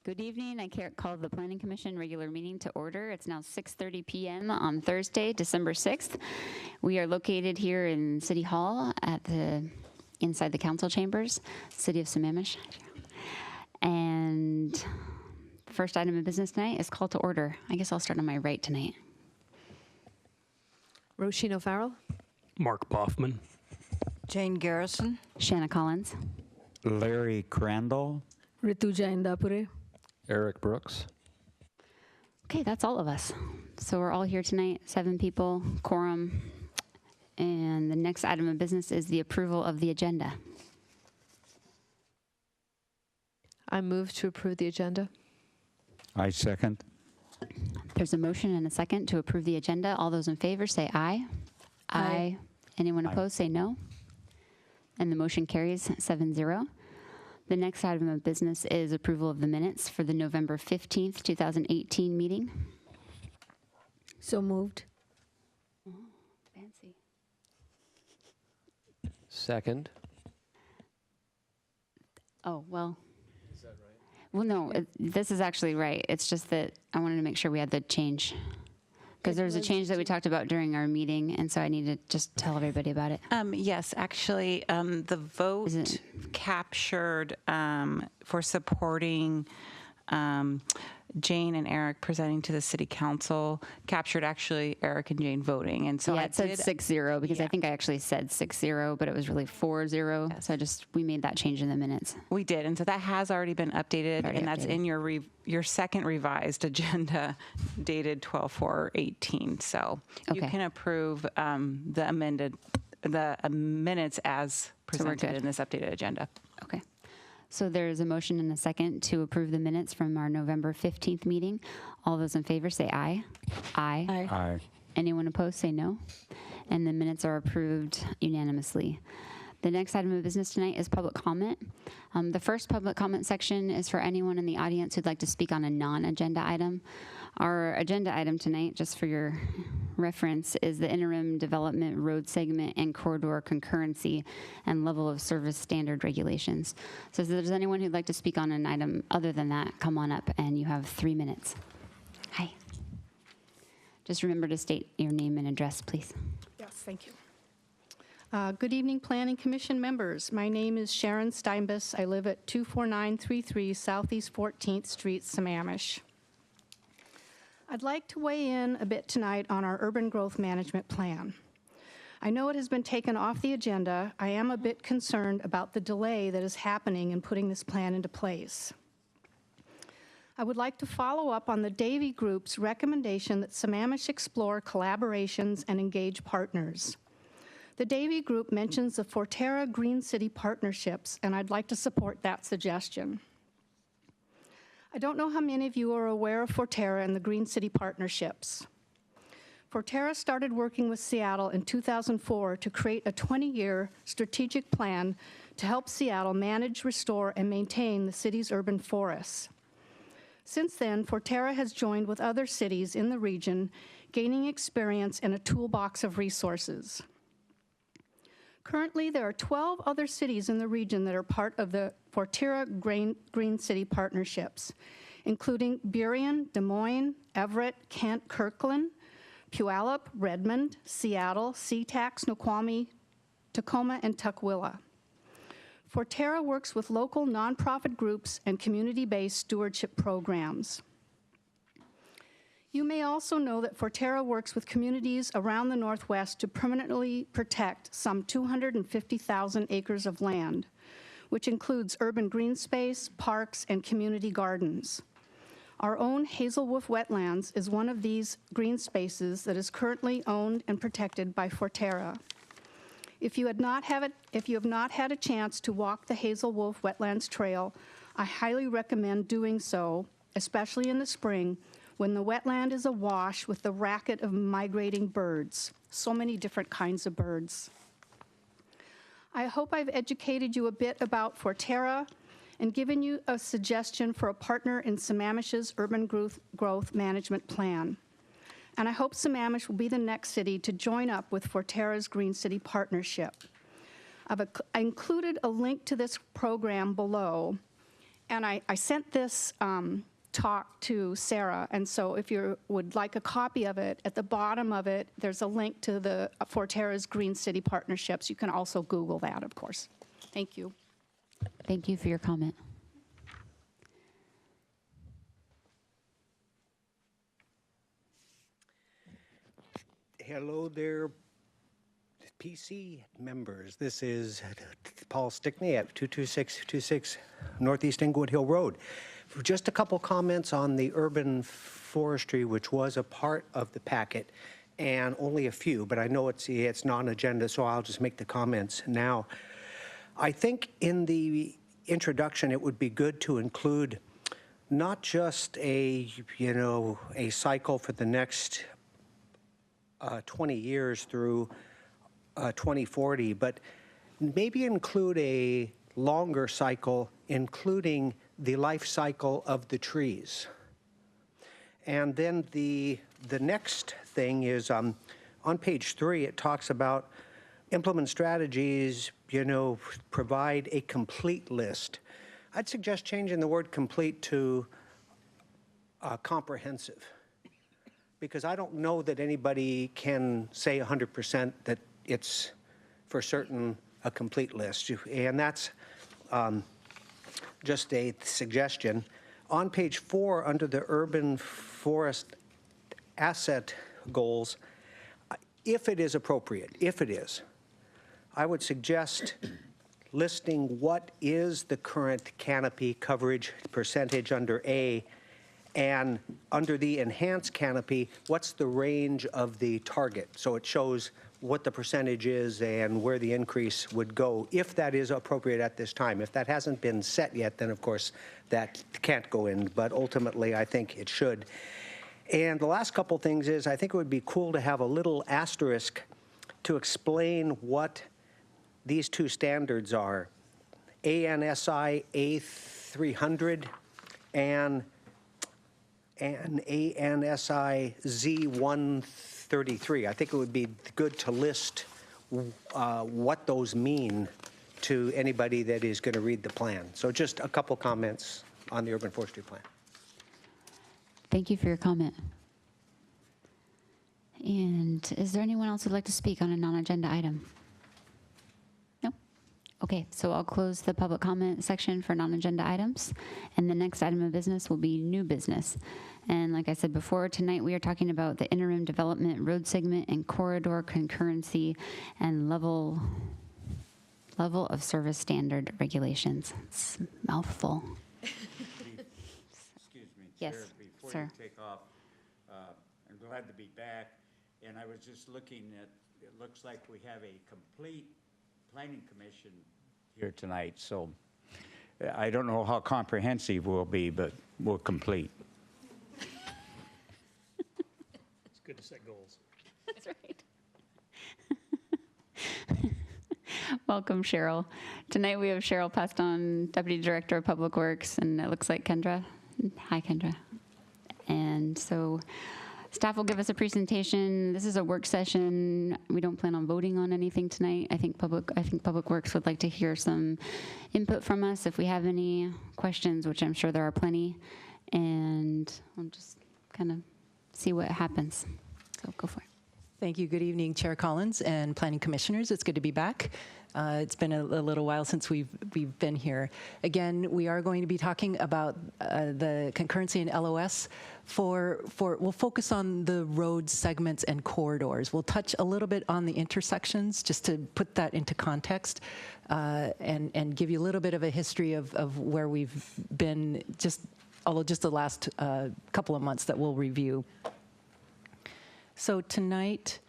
Good evening. I call the Planning Commission regular meeting to order. It's now 6:30 p.m. on Thursday, December 6th. We are located here in City Hall inside the council chambers, City of Sammamish. And first item of business tonight is call to order. I guess I'll start on my right tonight. Roisin O'Farrell. Mark Boffman. Jane Garrison. Shanna Collins. Larry Crandall. Rituja Indapure. Eric Brooks. Okay, that's all of us. So we're all here tonight, 7 people, quorum. And the next item of business is the approval of the agenda. I move to approve the agenda. I second. There's a motion and a second to approve the agenda. All those in favor say aye. Aye. Anyone opposed say no. And the motion carries 7-0. The next item of business is approval of the minutes for the November 15th, 2018 meeting. So moved. Oh, fancy. Second. Oh, well. Is that right? Well, no, this is actually right. It's just that I wanted to make sure we had the change. Because there's a change that we talked about during our meeting, and so I need to just tell everybody about it. Yes, actually, the vote captured for supporting Jane and Eric presenting to the city council captured actually Eric and Jane voting, and so yeah, it said 6-0 because I think I actually said 6-0, but it was really 4-0. Yes. So we made that change in the minutes. We did, and so that has already been updated, and that's in your second revised agenda dated 12/4/18. So you can approve the minutes as presented in this updated agenda. Okay. So there's a motion and a second to approve the minutes from our November 15th meeting. All those in favor say aye. Aye. Aye. Aye. Anyone opposed say no. And the minutes are approved unanimously. The next item of business tonight is public comment. The first public comment section is for anyone in the audience who'd like to speak on a non-agenda item. Our agenda item tonight, just for your reference, is the interim development road segment and corridor concurrency and level of service standard regulations. So if there's anyone who'd like to speak on an item other than that, come on up and you have 3 minutes. Hi. Just remember to state your name and address, please. Yes, thank you. Good evening, Planning Commission members. My name is Sharon Steinbus. I live at 24933 Southeast 14th Street, Sammamish. I'd like to weigh in a bit tonight on our urban growth management plan. I know it has been taken off the agenda. I am a bit concerned about the delay that is happening in putting this plan into place. I would like to follow up on the Davy Group's recommendation that Sammamish explore collaborations and engage partners. The Davy Group mentions the Forterra Green City partnerships, and I'd like to support that suggestion. I don't know how many of you are aware of Forterra and the Green City partnerships. Forterra started working with Seattle in 2004 to create a 20-year strategic plan to help Seattle manage, restore, and maintain the city's urban forests. Since then, Forterra has joined with other cities in the region, gaining experience and a toolbox of resources. Currently, there are 12 other cities in the region that are part of the Forterra Green City partnerships, including Burien, Des Moines, Everett, Kent, Kirkland, Puyallup, Redmond, Seattle, SeaTac, Snoqualmie, Tacoma, and Tukwila. Forterra works with local nonprofit groups and community-based stewardship programs. You may also know that Forterra works with communities around the Northwest to permanently protect some 250,000 acres of land, which includes urban green space, parks, and community gardens. Our own Hazelwolf Wetlands is one of these green spaces that is currently owned and protected by Forterra. If you have not had a chance to walk the Hazelwolf Wetlands Trail, I highly recommend doing so, especially in the spring, when the wetland is awash with the racket of migrating birds, so many different kinds of birds. I hope I've educated you a bit about Forterra and given you a suggestion for a partner in Sammamish's urban growth management plan. And I hope Sammamish will be the next city to join up with Forterra's Green City Partnership. I included a link to this program below, And I sent this talk to Sarah, and so if you would like a copy of it, at the bottom of it, there's a link to the Forterra's Green City Partnerships. You can also Google that, of course. Thank you. Thank you for your comment. Hello there, PC members. This is Paul Stickney at 22626 Northeast Inglewood Hill Road. Just a couple comments on the urban forestry, which was a part of the packet, and only a few, but I know it's non-agenda, so I'll just make the comments now. I think in the introduction, it would be good to include not just a cycle for the next 20 years through 2040, but maybe include a longer cycle, including the life cycle of the trees. And then the next thing is on page 3, it talks about implement strategies, provide a complete list. I'd suggest changing the word complete to comprehensive, because I don't know that anybody can say 100% that it's for certain a complete list. And that's just a suggestion. On page 4, under the urban forest asset goals, if it is appropriate, I would suggest listing what is the current canopy coverage percentage under A, and under the enhanced canopy, what's the range of the target? So it shows what the percentage is and where the increase would go, if that is appropriate at this time. If that hasn't been set yet, then of course that can't go in, but ultimately I think it should. And the last couple things is, I think it would be cool to have a little asterisk to explain what these two standards are, ANSI A300 and ANSI Z133. I think it would be good to list what those mean to anybody that is going to read the plan. So just a couple comments on the urban forestry plan. Thank you for your comment. And is there anyone else who'd like to speak on a non-agenda item? No? Okay, so I'll close the public comment section for non-agenda items. And the next item of business will be new business. And like I said before, tonight we are talking about the interim development road segment and corridor concurrency and level of service standard regulations. It's a mouthful. Excuse me, Yes, Chair, before sir. you take off, I'm glad to be back, and I was just looking at, it looks like we have a complete planning commission here tonight, so I don't know how comprehensive we'll be, but we're complete. It's good to set goals. That's right. Welcome, Cheryl. Tonight we have Cheryl Paston, Deputy Director of Public Works, and it looks like Kendra. Hi, Kendra. And so staff will give us a presentation. This is a work session. We don't plan on voting on anything tonight. I think Public Works would like to hear some input from us if we have any questions, which I'm sure there are plenty. And we'll just kind of see what happens. So go for it. Thank you. Good evening, Chair Collins and Planning Commissioners. It's good to be back. It's been a little while since we've been here. Again, we are going to be talking about the concurrency and LOS. We'll focus on the road segments and corridors. We'll touch a little bit on the intersections just to put that into context and give you a little bit of a history of where we've been just the last couple of months that we'll review. So tonight,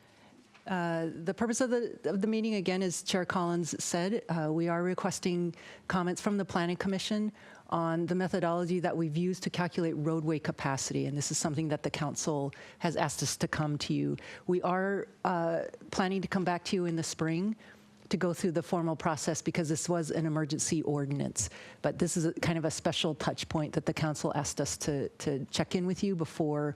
the purpose of the meeting, again, as Chair Collins said, we are requesting comments from the Planning Commission on the methodology that we've used to calculate roadway capacity, and this is something that the Council has asked us to come to you. We are planning to come back to you in the spring to go through the formal process because this was an emergency ordinance. But this is kind of a special touch point that the Council asked us to check in with you before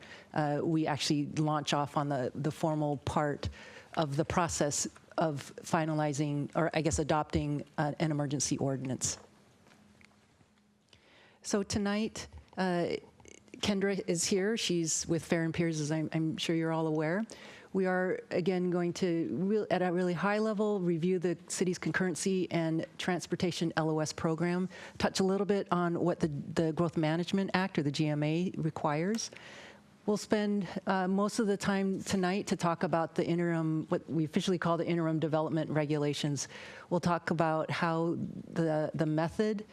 we actually launch off on the formal part of the process of finalizing, or I guess adopting an emergency ordinance. So tonight, Kendra is here. She's with Fair and Peers, as I'm sure you're all aware. We are, again, going to, at a really high level, review the city's concurrency and transportation LOS program, touch a little bit on what the Growth Management Act, or the GMA, requires. We'll spend most of the time tonight to talk about the interim, what we officially call the interim development regulations. We'll talk about how the method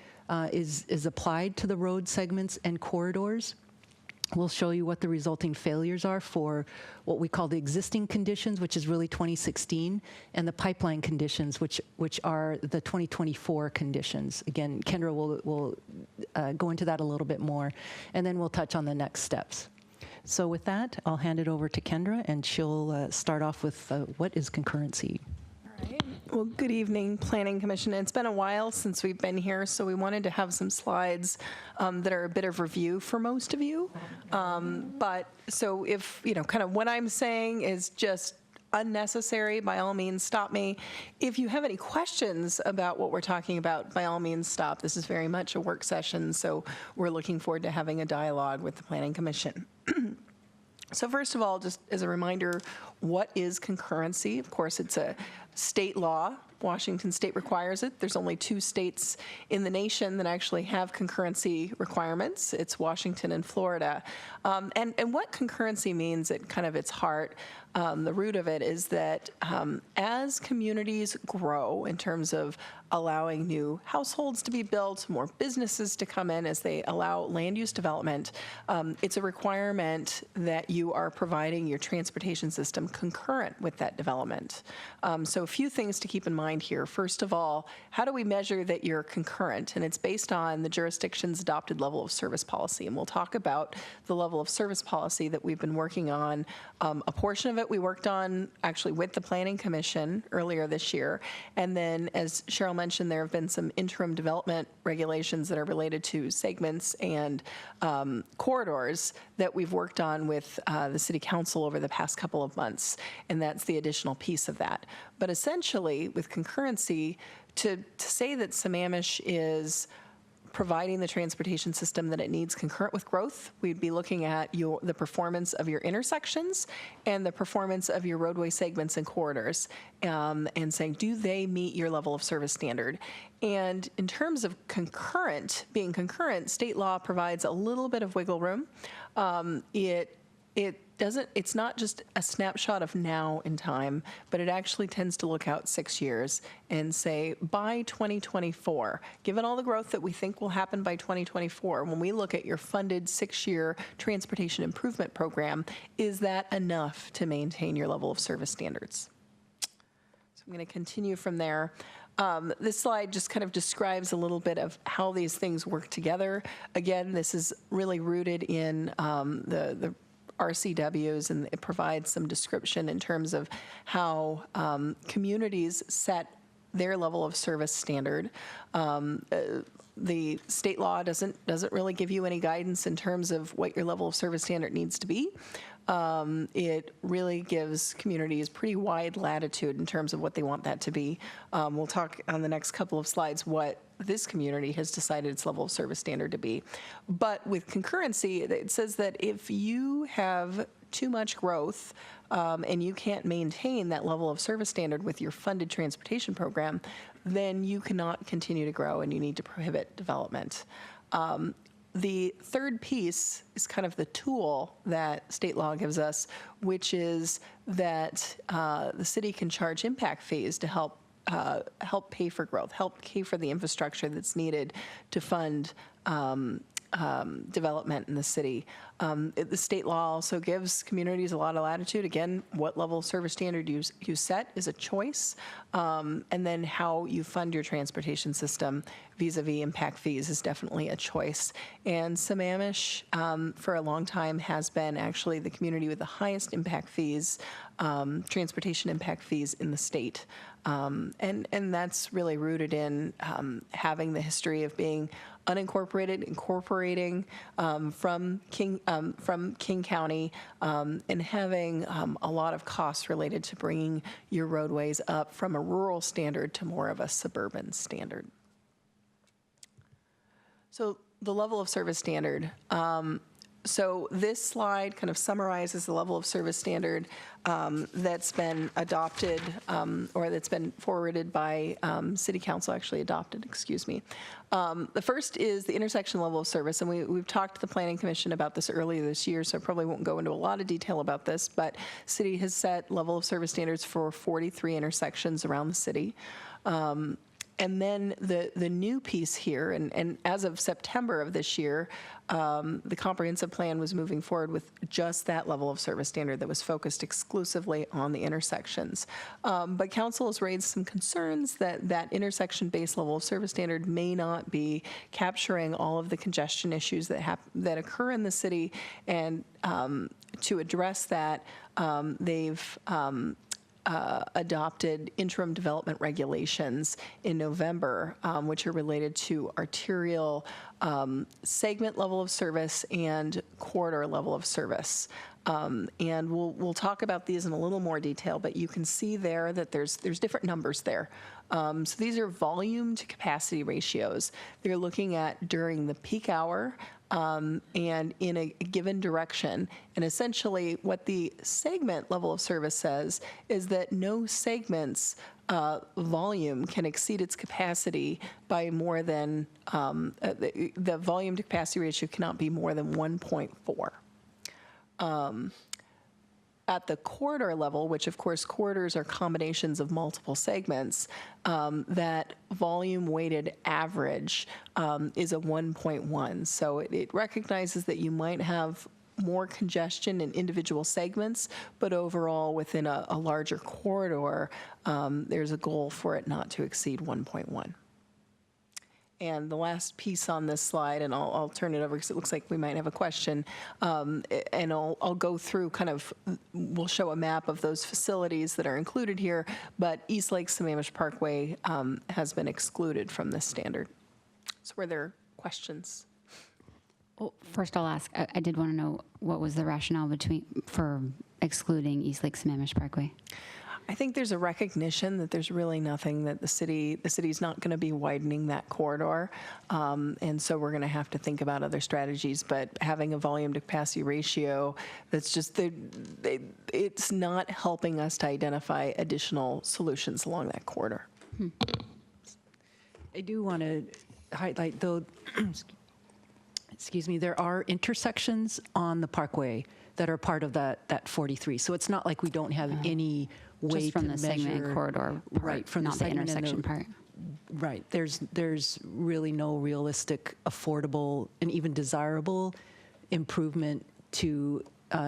is applied to the road segments and corridors. We'll show you what the resulting failures are for what we call the existing conditions, which is really 2016, and the pipeline conditions, which are the 2024 conditions. Again, Kendra will go into that a little bit more, and then we'll touch on the next steps. So with that, I'll hand it over to Kendra, and she'll start off with what is concurrency. All right. Well, good evening, Planning Commission. It's been a while since we've been here, so we wanted to have some slides that are a bit of review for most of you. But so if, kind of what I'm saying is just unnecessary, by all means, stop me. If you have any questions about what we're talking about, by all means, stop. This is very much a work session, so we're looking forward to having a dialogue with the Planning Commission. So first of all, just as a reminder, what is concurrency? Of course, it's a state law. Washington state requires it. There's only 2 states in the nation that actually have concurrency requirements. It's Washington and Florida. And what concurrency means at kind of its heart, the root of it is that as communities grow in terms of allowing new households to be built, more businesses to come in as they allow land use development, it's a requirement that you are providing your transportation system concurrent with that development. So a few things to keep in mind here. First of all, how do we measure that you're concurrent? And it's based on the jurisdiction's adopted level of service policy. And we'll talk about the level of service policy that we've been working on. A portion of it we worked on actually with the Planning Commission earlier this year. And then, as Cheryl mentioned, there have been some interim development regulations that are related to segments and corridors that we've worked on with the City Council over the past couple of months. And that's the additional piece of that. But essentially, with concurrency, to say that Sammamish is providing the transportation system that it needs concurrent with growth, we'd be looking at the performance of your intersections and the performance of your roadway segments and corridors, and saying, do they meet your level of service standard? And in terms of being concurrent, state law provides a little bit of wiggle room. It's not just a snapshot of now in time, but it actually tends to look out 6 years and say, by 2024, given all the growth that we think will happen by 2024, when we look at your funded 6-year transportation improvement program, is that enough to maintain your level of service standards? So I'm going to continue from there. This slide just kind of describes a little bit of how these things work together. Again, this is really rooted in the RCWs, and it provides some description in terms of how communities set their level of service standard. The state law doesn't really give you any guidance in terms of what your level of service standard needs to be. It really gives communities pretty wide latitude in terms of what they want that to be. We'll talk on the next couple of slides what this community has decided its level of service standard to be. But with concurrency, it says that if you have too much growth and you can't maintain that level of service standard with your funded transportation program, then you cannot continue to grow and you need to prohibit development. The third piece is kind of the tool that state law gives us, which is that the city can charge impact fees to help pay for growth, help pay for the infrastructure that's needed to fund development in the city. The state law also gives communities a lot of latitude. Again, what level of service standard you set is a choice, and then how you fund your transportation system vis-a-vis impact fees is definitely a choice. And Sammamish, for a long time, has been actually the community with the highest impact fees, transportation impact fees in the state. And that's really rooted in having the history of being unincorporated, incorporating from King County, and having a lot of costs related to bringing your roadways up from a rural standard to more of a suburban standard. So The level of service standard. So this slide kind of summarizes the level of service standard that's been adopted or that's been forwarded by City Council, actually adopted, excuse me. The first is the intersection level of service, and we've talked to the Planning Commission about this earlier this year, so I probably won't go into a lot of detail about this, but City has set level of service standards for 43 intersections around the city. And then the new piece here, and as of September of this year, the comprehensive plan was moving forward with just that level of service standard that was focused exclusively on the intersections. But council has raised some concerns that that intersection-based level of service standard may not be capturing all of the congestion issues that occur in the city, and to address that, they've adopted interim development regulations in November, which are related to arterial segment level of service and corridor level of service. And we'll talk about these in a little more detail, but you can see there that there's different numbers there. So these are volume to capacity ratios. They're looking at during the peak hour and in a given direction. And essentially what the segment level of service says is that no segment's volume can exceed its capacity by more than, the volume to capacity ratio cannot be more than 1.4. At the corridor level, which of course corridors are combinations of multiple segments, that volume weighted average is a 1.1. So it recognizes that you might have more congestion in individual segments, but overall within a larger corridor, there's a goal for it not to exceed 1.1. And the last piece on this slide, and I'll turn it over because it looks like we might have a question, and I'll go through we'll show a map of those facilities that are included here, but East Lake Sammamish Parkway has been excluded from this standard. So were there questions? Well, first I'll ask, I did want to know what was the rationale for excluding East Lake Sammamish Parkway? I think there's a recognition that there's really nothing that the city's not going to be widening that corridor. And so we're going to have to think about other strategies, but having a volume to capacity ratio, that's just, it's not helping us to identify additional solutions along that corridor. I do want to highlight, though, excuse me, there are intersections on the parkway that are part of that 43. So it's not like we don't have any way just from to the measure, segment and corridor part, right, from not the intersection part. Right. There's really no realistic, affordable, and even desirable improvement to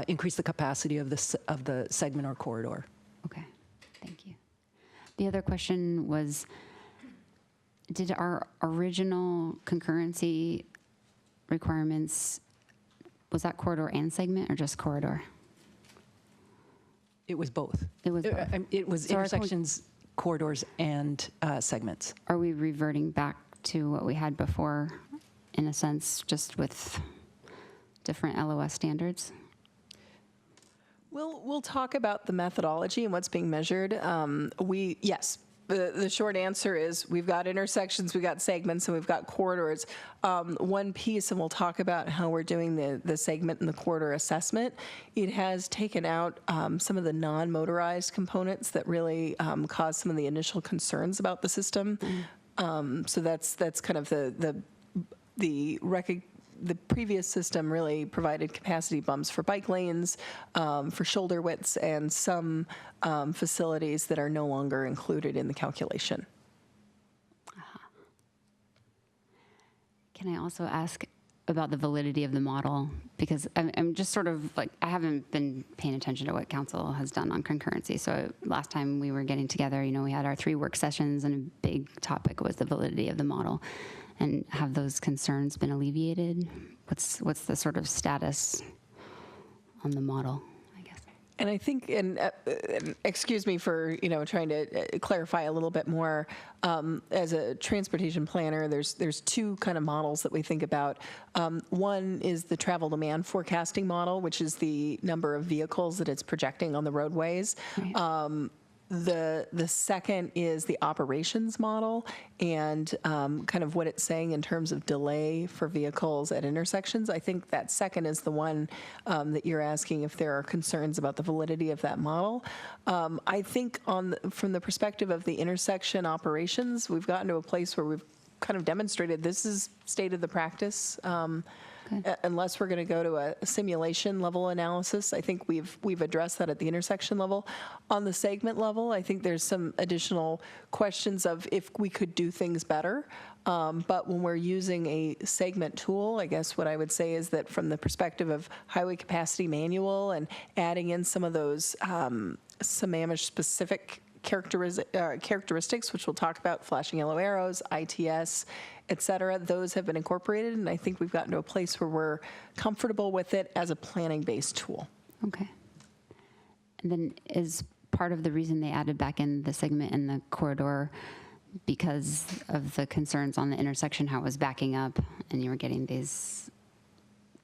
increase the capacity of the segment or corridor. Okay, thank you. The other question was, did our original concurrency requirements, was that corridor and segment or just corridor? It was both. It was both. It was So intersections, corridors, and segments. Are we reverting back to what we had before, in a sense, just with different LOS standards? We'll talk about the methodology and what's being measured. Yes. The short answer is we've got intersections, we've got segments, and we've got corridors. One piece, and we'll talk about how we're doing the segment and the corridor assessment, it has taken out some of the non-motorized components that really caused some of the initial concerns about the system. So that's kind of the previous system really provided capacity bumps for bike lanes, for shoulder widths, and some facilities that are no longer included in the calculation. Can I also ask about the validity of the model? Because I'm just sort of like, I haven't been paying attention to what council has done on concurrency. So last time we were getting together, we had our 3 work sessions, and a big topic was the validity of the model. And have those concerns been alleviated? What's the sort of status on the model, I guess? And I think, and excuse me for trying to clarify a little bit more. As a transportation planner, there's 2 kind of models that we think about. One is the travel demand forecasting model, which is the number of vehicles that it's projecting on the roadways. Right. The second is the operations model and kind of what it's saying in terms of delay for vehicles at intersections. I think that second is the one that you're asking if there are concerns about the validity of that model. I think from the perspective of the intersection operations, we've gotten to a place where we've kind of demonstrated this is state of the practice. Unless we're going to go to a simulation level analysis, I think we've addressed that at the intersection level. On the segment level, I think there's some additional questions of if we could do things better. But when we're using a segment tool, I guess what I would say is that from the perspective of highway capacity manual and adding in some of those Sammamish specific characteristics, which we'll talk about, flashing yellow arrows, ITS, et cetera, those have been incorporated, and I think we've gotten to a place where we're comfortable with it as a planning-based tool. Okay. And then is part of the reason they added back in the segment in the corridor because of the concerns on the intersection, how it was backing up, and you were getting these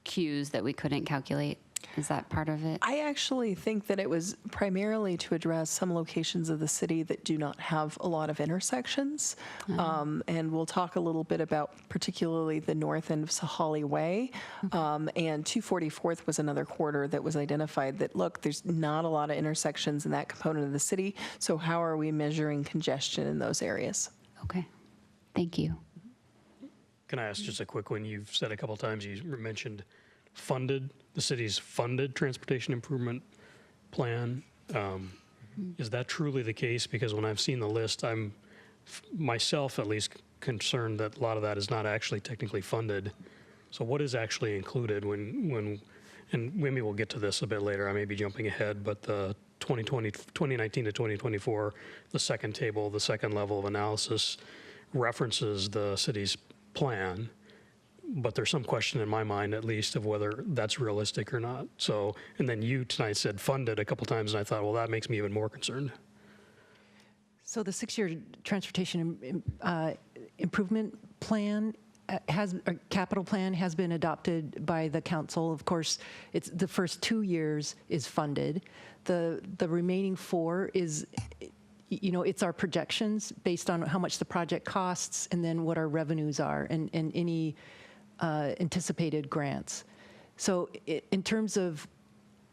cues that we couldn't calculate? Is that part of it? I actually think that it was primarily to address some locations of the city that do not have a lot of intersections. And we'll talk a little bit about particularly the north end of Sahali Way. And 244th was another corridor that was identified that, look, there's not a lot of intersections in that component of the city. So how are we measuring congestion in those areas? Okay. Thank you. Can I ask just a quick one? You've said a couple times, you mentioned the city's funded transportation improvement plan. Is that truly the case? Because when I've seen the list, I'm myself at least concerned that a lot of that is not actually technically funded. So what is actually included when and maybe we'll get to this a bit later, I may be jumping ahead, but the 2019 to 2024, the second table, the second level of analysis references the city's plan. But there's some question in my mind, at least, of whether that's realistic or not. So, and then you tonight said funded a couple times, and I thought, well, that makes me even more concerned. So the 6-year transportation improvement plan capital plan has been adopted by the council. Of course, it's the first 2 years is funded. The remaining 4 is, it's our projections based on how much the project costs and then what our revenues are and any anticipated grants. So in terms of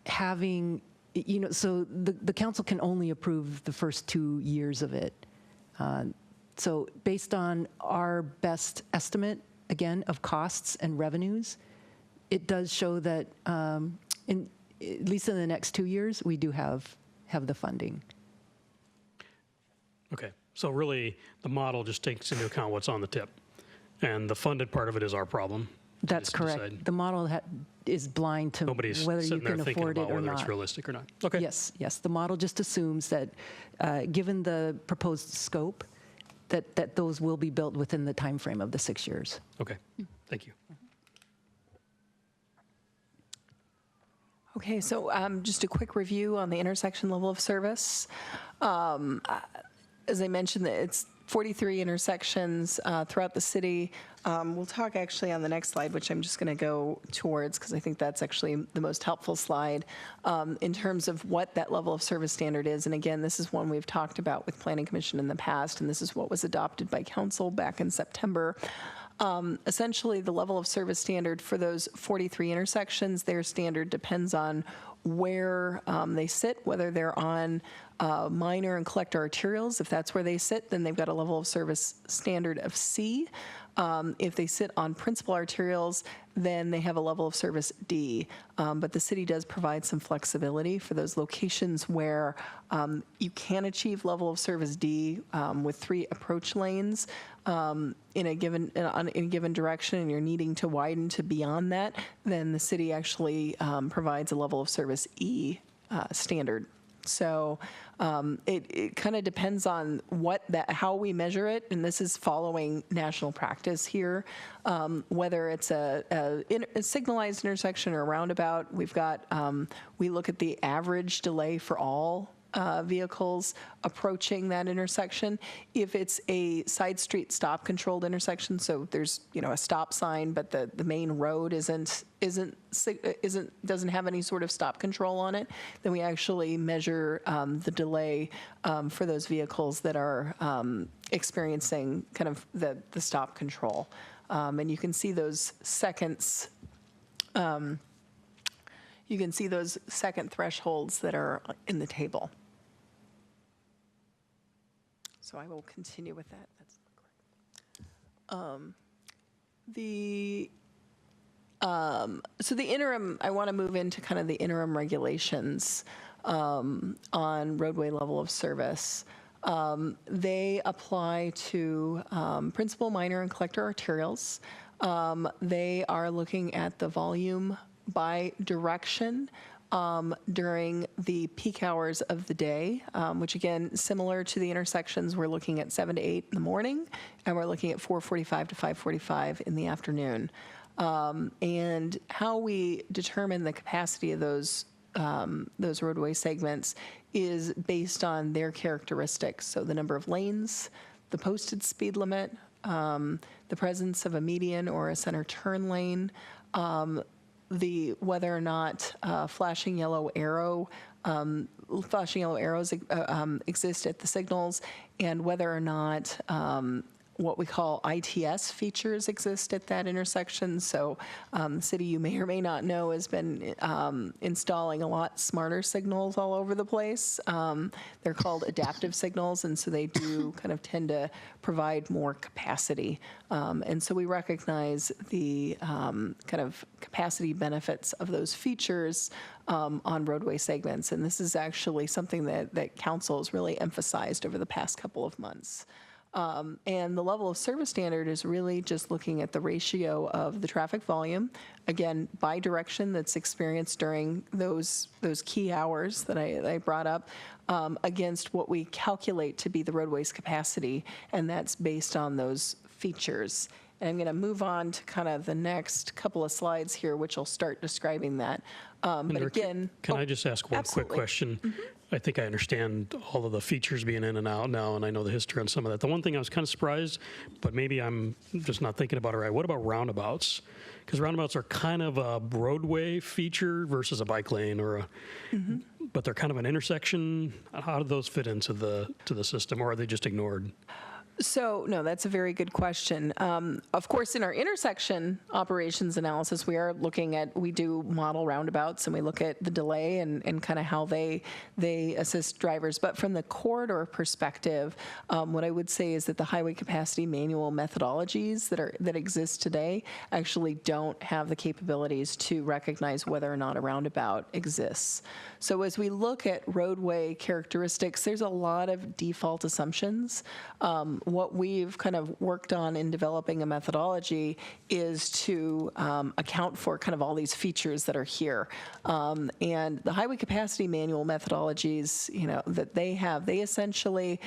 having, so the council can only approve the first 2 years of it. So based on our best estimate, again, of costs and revenues, it does show that at least in the next 2 years, we do have the funding. Okay, so really, the model just takes into account what's on the tip. And the funded part of it is our problem. That's correct. The model is blind to Nobody's whether you sitting there can thinking afford it about or whether not. it's realistic or not. Okay. Yes. The model just assumes that, given the proposed scope, that those will be built within the time frame of the 6 years. Okay, thank you. Okay, so just a quick review on the intersection level of service. As I mentioned, it's 43 intersections throughout the city. We'll talk actually on the next slide, which I'm just going to go towards because I think that's actually the most helpful slide in terms of what that level of service standard is. And again, this is one we've talked about with Planning Commission in the past, and this is what was adopted by council back in September. Essentially, the level of service standard for those 43 intersections, their standard depends on where they sit, whether they're on minor and collector arterials. If that's where they sit, then they've got a level of service standard of C. If they sit on principal arterials, then they have a level of service D. But the city does provide some flexibility for those locations where you can achieve level of service D with 3 approach lanes in a given direction, and you're needing to widen to beyond that, then the city actually provides a level of service E standard. So it kind of depends on how we measure it, and this is following national practice here. Whether it's a signalized intersection or a roundabout, we look at the average delay for all vehicles approaching that intersection. If it's a side street stop controlled intersection, so there's a stop sign, but the main road doesn't have any sort of stop control on it, then we actually measure the delay for those vehicles that are experiencing kind of the stop control. And you can see those seconds. You can see those second thresholds that are in the table. So I will continue with that. That's correct. So the interim, I want to move into kind of the interim regulations on roadway level of service. They apply to principal, minor, and collector arterials. They are looking at the volume by direction during the peak hours of the day, which again, similar to the intersections, we're looking at 7 to 8 in the morning, and we're looking at 4:45 to 5:45 in the afternoon. And how we determine the capacity of those roadway segments is based on their characteristics. So the number of lanes, the posted speed limit, the presence of a median or a center turn lane, whether or not flashing yellow arrows exist at the signals, and whether or not what we call ITS features exist at that intersection. So the city, you may or may not know, has been installing a lot smarter signals all over the place. They're called adaptive signals, and so they do kind of tend to provide more capacity. And so we recognize the kind of capacity benefits of those features on roadway segments. And this is actually something that council has really emphasized over the past couple of months. And the level of service standard is really just looking at the ratio of the traffic volume, again, by direction that's experienced during those key hours that I brought up, against what we calculate to be the roadway's capacity, and that's based on those features. And I'm going to move on to kind of the next couple of slides here, which will start describing that. But again, can I just ask one quick question? Mm-hmm. I think I understand all of the features being in and out now, and I know the history on some of that. The one thing I was kind of surprised, but maybe I'm just not thinking about it right. What about roundabouts? Because roundabouts are kind of a roadway feature versus a bike lane, but they're kind of an intersection. How do those fit into the system, or are they just ignored? So, no, that's a very good question. Of course, in our intersection operations analysis, we do model roundabouts, and we look at the delay and kind of how they assist drivers. But from the corridor perspective, what I would say is that the highway capacity manual methodologies that exist today actually don't have the capabilities to recognize whether or not a roundabout exists. So as we look at roadway characteristics, there's a lot of default assumptions. What we've kind of worked on in developing a methodology is to account for kind of all these features that are here. And the highway capacity manual methodologies, that they have, they essentially,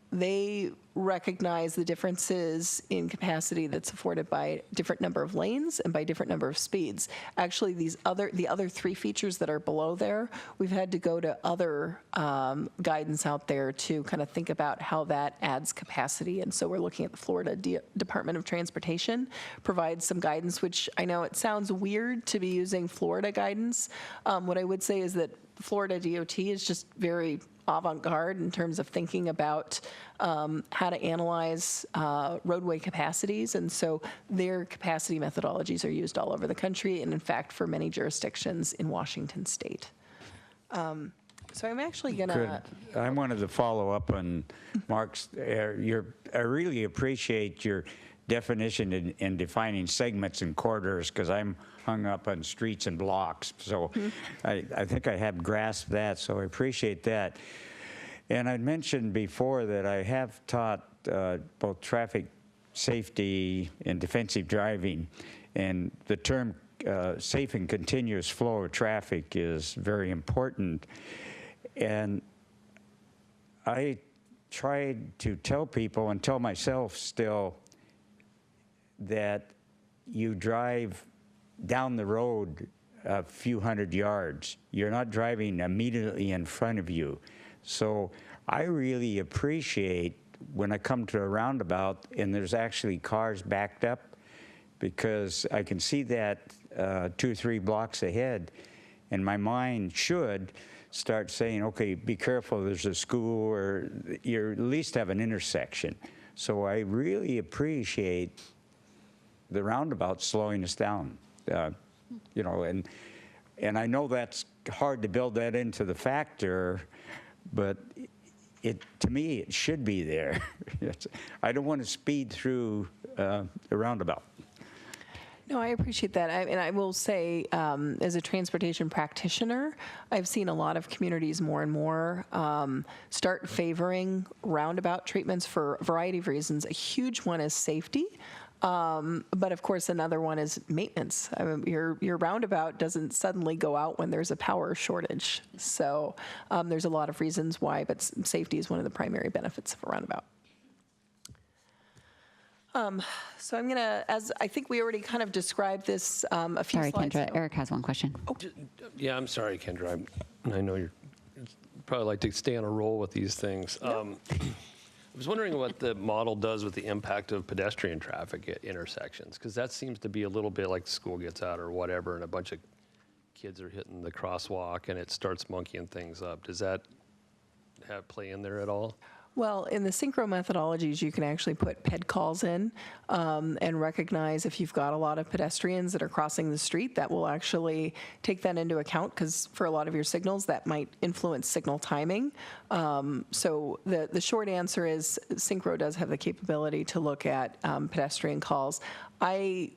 they recognize the differences in capacity that's afforded by different number of lanes and by different number of speeds. Actually, the other three features that are below there, we've had to go to other guidance out there to kind of think about how that adds capacity. And so we're looking at the Florida Department of Transportation provides some guidance, which I know it sounds weird to be using Florida guidance. What I would say is that Florida DOT is just very avant-garde in terms of thinking about how to analyze roadway capacities, and so their capacity methodologies are used all over the country, and in fact for many jurisdictions in Washington state. So I'm actually gonna... I wanted to follow up on Mark's, I really appreciate your definition in defining segments and corridors, because I'm hung up on streets and blocks. So I think I have grasped that, so I appreciate that. And I'd mentioned before that I have taught both traffic safety and defensive driving, and the term safe and continuous flow of traffic is very important. And I tried to tell people, and tell myself still, that you drive down the road a few hundred yards. You're not driving immediately in front of you. So I really appreciate when I come to a roundabout and there's actually cars backed up, because I can see that 2 or 3 blocks ahead, and my mind should start saying, okay, be careful, there's a school, or you at least have an intersection. So I really appreciate the roundabout slowing us down, you know, and I know that's hard to build that into the factor, but to me, it should be there. I don't want to speed through the roundabout. No, I appreciate that. And I will say, as a transportation practitioner, I've seen a lot of communities more and more start favoring roundabout treatments for a variety of reasons. A huge one is safety. But of course, another one is maintenance. I mean, your roundabout doesn't suddenly go out when there's a power shortage. So there's a lot of reasons why, but safety is one of the primary benefits of a roundabout. So I'm going to, as I think we already kind of described this a few Sorry, slides Kendra. ago. Eric has one question. Yeah, I'm sorry, Kendra. I know you're probably like to stay on a roll with these things. I was wondering what the model does with the impact of pedestrian traffic at intersections, because that seems to be a little bit like the school gets out or whatever, and a bunch of kids are hitting the crosswalk, and it starts monkeying things up. Does that play in there at all? Well, in the synchro methodologies, you can actually put ped calls in and recognize if you've got a lot of pedestrians that are crossing the street. That will actually take that into account, because for a lot of your signals, that might influence signal timing. So the short answer is synchro does have the capability to look at pedestrian calls. I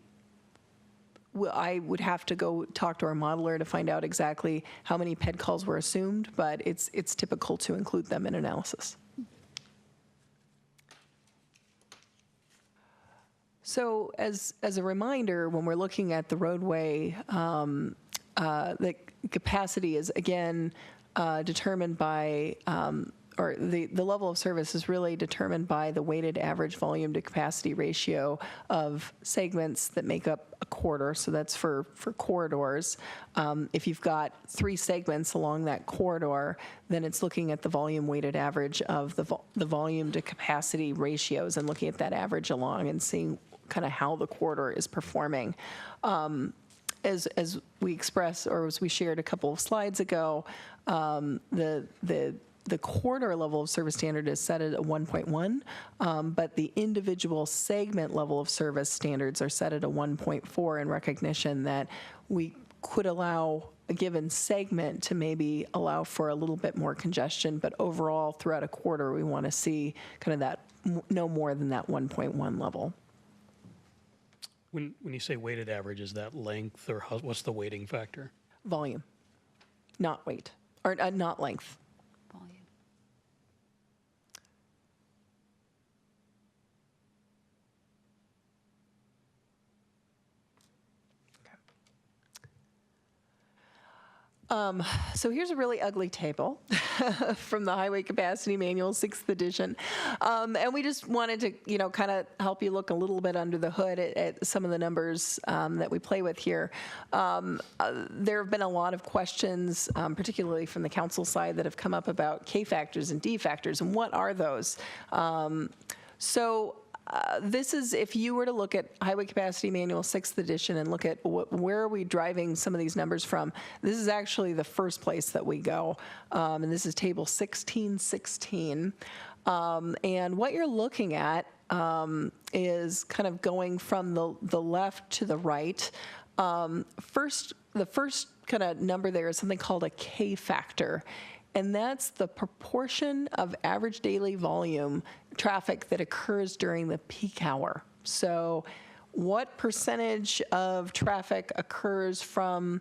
would have to go talk to our modeler to find out exactly how many ped calls were assumed, but it's typical to include them in analysis. So as a reminder, when we're looking at the roadway, the capacity is, again, determined by, or the level of service is really determined by the weighted average volume to capacity ratio of segments that make up a corridor. So that's for corridors. If you've got 3 segments along that corridor, then it's looking at the volume weighted average of the volume to capacity ratios and looking at that average along and seeing kind of how the corridor is performing. As we expressed, or as we shared a couple of slides ago, the corridor level of service standard is set at a 1.1, but the individual segment level of service standards are set at a 1.4 in recognition that we could allow a given segment to maybe allow for a little bit more congestion, but overall throughout a quarter, we want to see kind of that no more than that 1.1 level. When you say weighted average, is that length, or what's the weighting factor? Volume, not weight, or not length. Volume. So here's a really ugly table from the Highway Capacity Manual, 6th edition. And we just wanted to, kind of help you look a little bit under the hood at some of the numbers that we play with here. There have been a lot of questions, particularly from the council side, that have come up about K factors and D factors, and what are those? This is, if you were to look at Highway Capacity Manual 6th edition and look at where are we driving some of these numbers from, this is actually the first place that we go. And this is table 1616. And what you're looking at is kind of going from the left to the right. The first kind of number there is something called a K factor. And that's the proportion of average daily volume traffic that occurs during the peak hour. So what percentage of traffic occurs from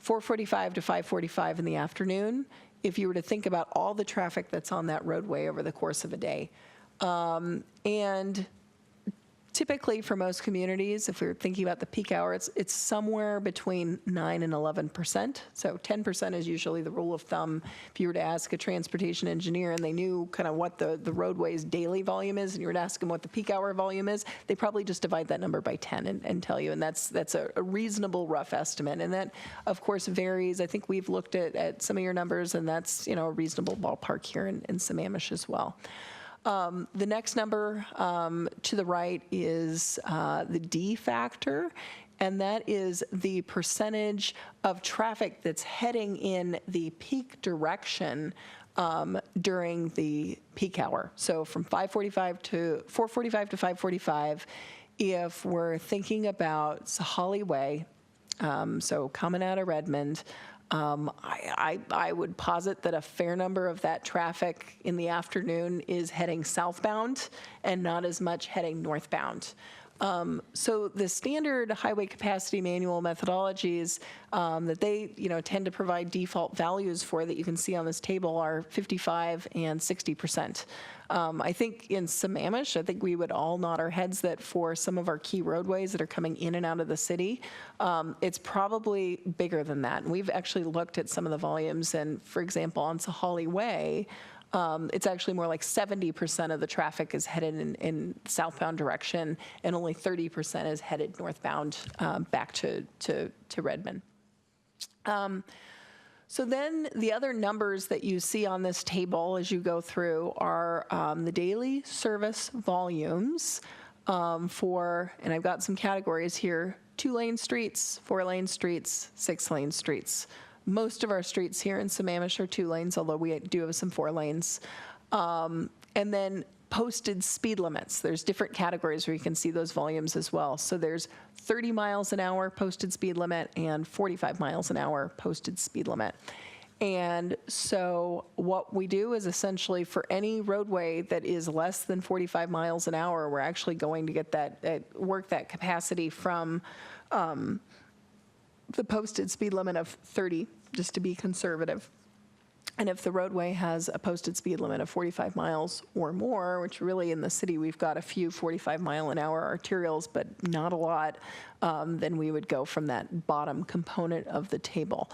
4:45 to 5:45 in the afternoon, if you were to think about all the traffic that's on that roadway over the course of a day? And Typically, for most communities, if we were thinking about the peak hour, it's somewhere between 9 and 11%. So 10% is usually the rule of thumb. If you were to ask a transportation engineer and they knew kind of what the roadway's daily volume is, and you were to ask them what the peak hour volume is, they probably just divide that number by 10 and tell you. And that's a reasonable rough estimate. And that, of course, varies. I think we've looked at some of your numbers, and that's, you know, a reasonable ballpark here in Sammamish as well. The next number to the right is the D factor, and that is the percentage of traffic that's heading in the peak direction during the peak hour. So from 4:45 to 5:45, if we're thinking about Sammamish Way, so coming out of Redmond, I would posit that a fair number of that traffic in the afternoon is heading southbound and not as much heading northbound. So the standard highway capacity manual methodologies that they tend to provide default values for that you can see on this table are 55 and 60%. I think in Sammamish, I think we would all nod our heads that for some of our key roadways that are coming in and out of the city, it's probably bigger than that. And we've actually looked at some of the volumes, and for example, on Sammamish Way, it's actually more like 70% of the traffic is headed in southbound direction, and only 30% is headed northbound back to Redmond. So then the other numbers that you see on this table as you go through are the daily service volumes for, and I've got some categories here, 2-lane streets, 4-lane streets, 6-lane streets. Most of our streets here in Sammamish are 2 lanes, although we do have some 4 lanes. And then posted speed limits. There's different categories where you can see those volumes as well. So there's 30 miles an hour posted speed limit and 45 miles an hour posted speed limit. And so what we do is essentially for any roadway that is less than 45 miles an hour, we're actually going to get work that capacity from the posted speed limit of 30, just to be conservative. And if the roadway has a posted speed limit of 45 miles or more, which really in the city we've got a few 45-mile-an-hour arterials, but not a lot, then we would go from that bottom component of the table.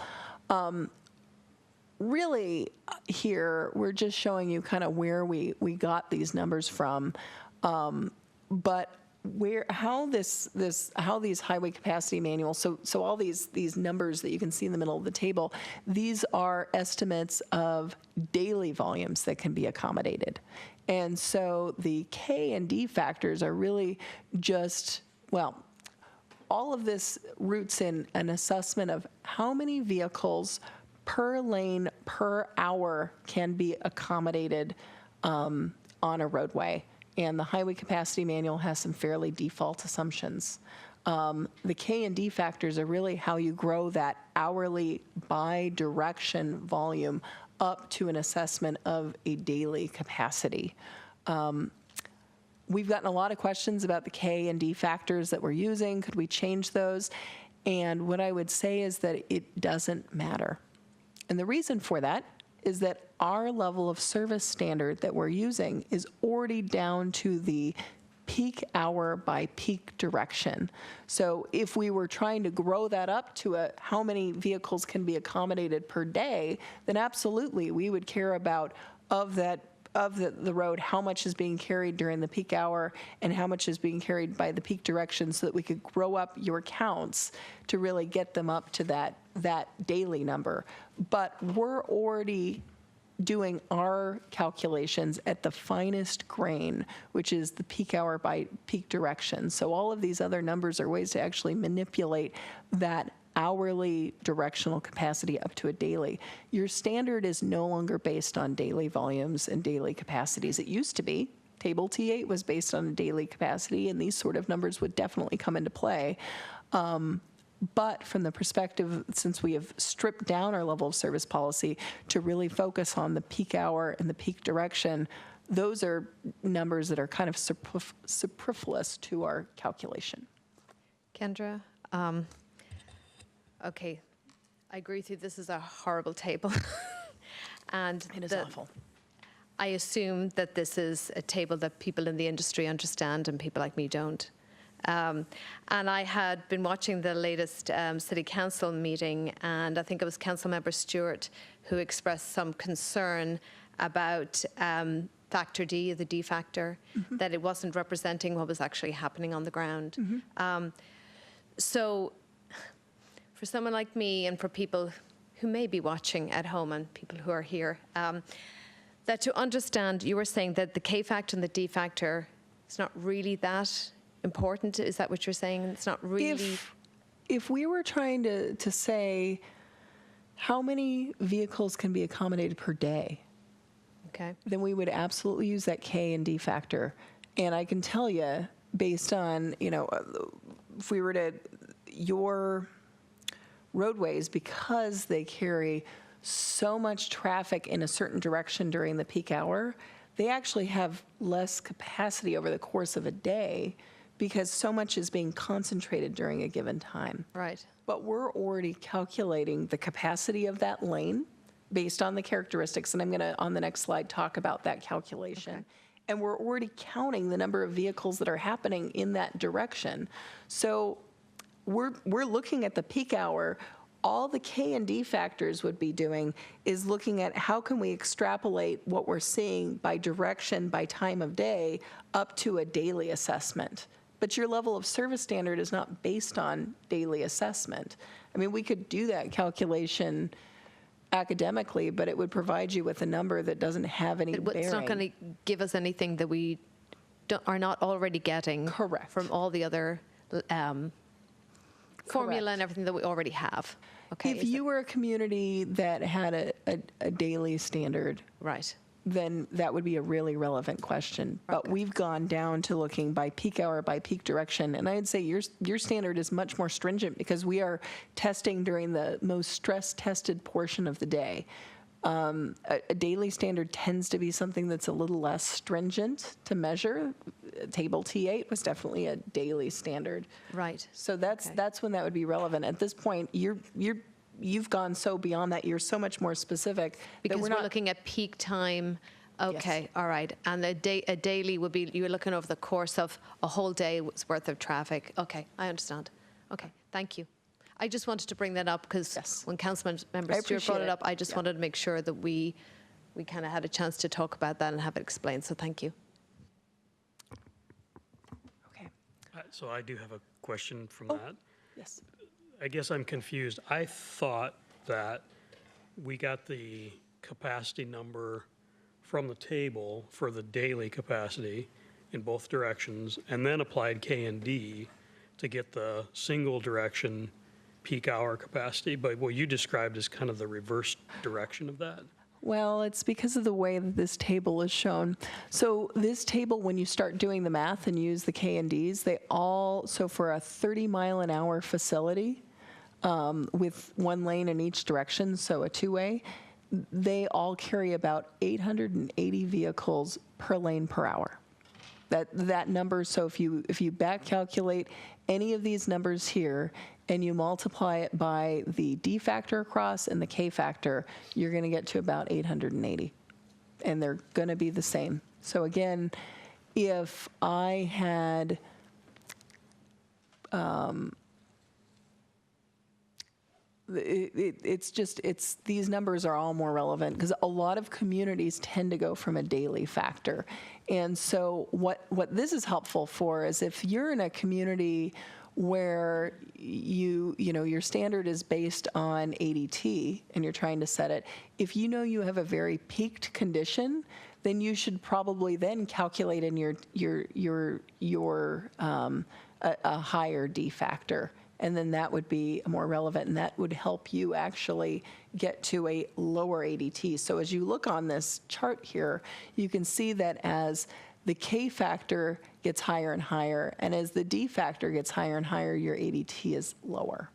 Really, here, we're just showing you kind of where we got these numbers from, but how these highway capacity manuals, so all these numbers that you can see in the middle of the table, these are estimates of daily volumes that can be accommodated. And so the K and D factors are really just, well, all of this roots in an assessment of how many vehicles per lane per hour can be accommodated on a roadway. And the highway capacity manual has some fairly default assumptions. The K and D factors are really how you grow that hourly bi-direction volume up to an assessment of a daily capacity. We've gotten a lot of questions about the K and D factors that we're using. Could we change those? And what I would say is that it doesn't matter. And the reason for that is that our level of service standard that we're using is already down to the peak hour by peak direction. So if we were trying to grow that up to how many vehicles can be accommodated per day, then absolutely we would care about of the road, how much is being carried during the peak hour and how much is being carried by the peak direction, so that we could grow up your counts to really get them up to that daily number. But we're already doing our calculations at the finest grain, which is the peak hour by peak direction. So all of these other numbers are ways to actually manipulate that hourly directional capacity up to a daily. Your standard is no longer based on daily volumes and daily capacities. It used to be. Table T8 was based on a daily capacity, and these sort of numbers would definitely come into play. But from the perspective, since we have stripped down our level of service policy to really focus on the peak hour and the peak direction, those are numbers that are kind of superfluous to our calculation. Kendra, okay, I agree with you. This is a horrible table. And it is awful. I assume that this is a table that people in the industry understand and people like me don't. And I had been watching the latest City Council meeting, and I think it was Councilmember Stewart who expressed some concern about Factor D, the D factor, that it wasn't representing what was actually happening on the ground. So for someone like me and for people who may be watching at home and people who are here, that to understand, you were saying that the K factor and the D factor is not really that important. Is that what you're saying? It's not really. If we were trying to say how many vehicles can be accommodated per day, okay, then we would absolutely use that K and D factor. And I can tell you, based on, if we were to, your roadways, because they carry so much traffic in a certain direction during the peak hour, they actually have less capacity over the course of a day because so much is being concentrated during a given time. Right. But we're already calculating the capacity of that lane based on the characteristics, and I'm going to, on the next slide, talk about that calculation. Okay. And we're already counting the number of vehicles that are happening in that direction. So we're looking at the peak hour. All the K and D factors would be doing is looking at how can we extrapolate what we're seeing by direction, by time of day, up to a daily assessment. But your level of service standard is not based on daily assessment. I mean, we could do that calculation academically, but it would provide you with a number that doesn't have any bearing. It's not going to give us anything that we are not already getting. Correct. From all the other formula and everything that we already have. Okay. If you were a community that had a daily standard, right, then that would be a really relevant question. But Okay. we've gone down to looking by peak hour, by peak direction. And I'd say your standard is much more stringent because we are testing during the most stress-tested portion of the day. A daily standard tends to be something that's a little less stringent to measure. Table T8 was definitely a daily standard. right. So that's when that would be relevant. At this point, you've gone so beyond that. You're so much more specific Because that we're looking at peak time. Okay, Yes. all right. And a daily would be, you're looking over the course of a whole day's worth of traffic. Okay, I understand. Okay, thank you. I just wanted to bring that up because Yes. when Councilmember I Stewart brought appreciate it it. up, I just Yeah. wanted to make sure that we kind of had a chance to talk about that and have it explained. So thank you. Okay. So I do have a question from that. Yes. I guess I'm confused. I thought that we got the capacity number from the table for the daily capacity in both directions, and then applied K and D to get the single direction peak hour capacity. But what you described is kind of the reverse direction of that. Well, it's because of the way that this table is shown. So this table, when you start doing the math and use the K and Ds, so for a 30-mile-an-hour facility with one lane in each direction, so a two-way, they all carry about 880 vehicles per lane per hour. That number, so if you back calculate any of these numbers here and you multiply it by the D factor across and the K factor, you're going to get to about 880. And they're going to be the same. So again, if I had these numbers are all more relevant because a lot of communities tend to go from a daily factor. And so what this is helpful for is if you're in a community where your standard is based on ADT and you're trying to set it, if you know you have a very peaked condition, then you should probably then calculate in a higher D factor. And then that would be more relevant, and that would help you actually get to a lower ADT. So as you look on this chart here, you can see that as the K factor gets higher and higher, and as the D factor gets higher and higher, your ADT is lower.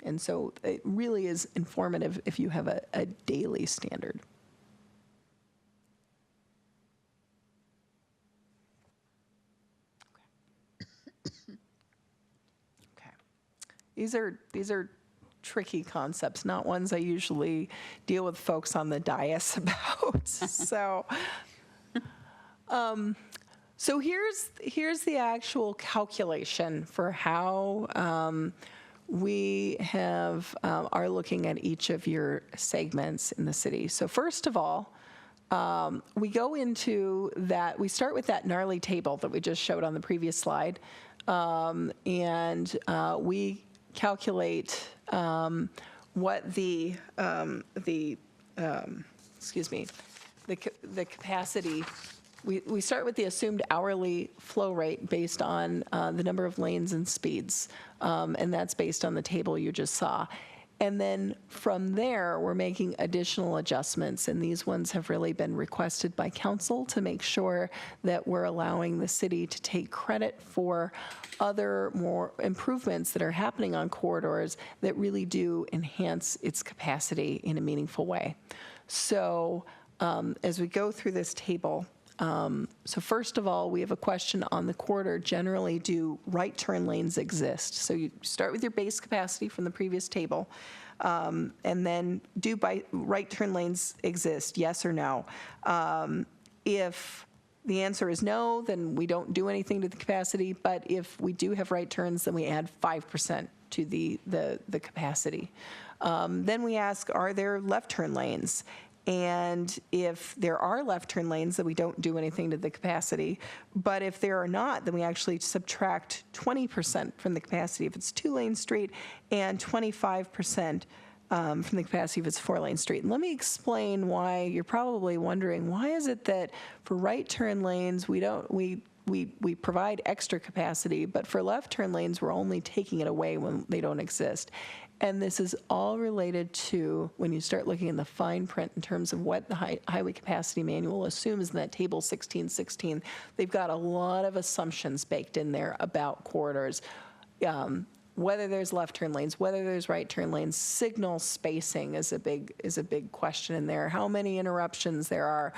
And so it really is informative if you have a daily standard. These are tricky concepts, not ones I usually deal with folks on the dais about. So So here's the actual calculation for how we are looking at each of your segments in the city. So first of all, we go into that. We start with that gnarly table that we just showed on the previous slide, and we calculate what the capacity. We start with the assumed hourly flow rate based on the number of lanes and speeds, and that's based on the table you just saw. And then from there, we're making additional adjustments, and these ones have really been requested by council to make sure that we're allowing the city to take credit for other more improvements that are happening on corridors that really do enhance its capacity in a meaningful way. So as we go through this table, so first of all, we have a question on the corridor. Generally, do right turn lanes exist? So you start with your base capacity from the previous table, and then do right turn lanes exist, yes or no? If the answer is no, then we don't do anything to the capacity, but if we do have right turns, then we add 5% to the capacity. Then we ask, are there left turn lanes? And if there are left turn lanes, then we don't do anything to the capacity. But if there are not, then we actually subtract 20% from the capacity if it's 2-lane street and 25% from the capacity if it's 4-lane street. And let me explain why. You're probably wondering, why is it that for right turn lanes, we provide extra capacity, but for left turn lanes, we're only taking it away when they don't exist. And this is all related to when you start looking in the fine print in terms of what the Highway Capacity Manual assumes in that table 1616. They've got a lot of assumptions baked in there about corridors. Whether there's left turn lanes, whether there's right turn lanes, signal spacing is a big question in there. How many interruptions there are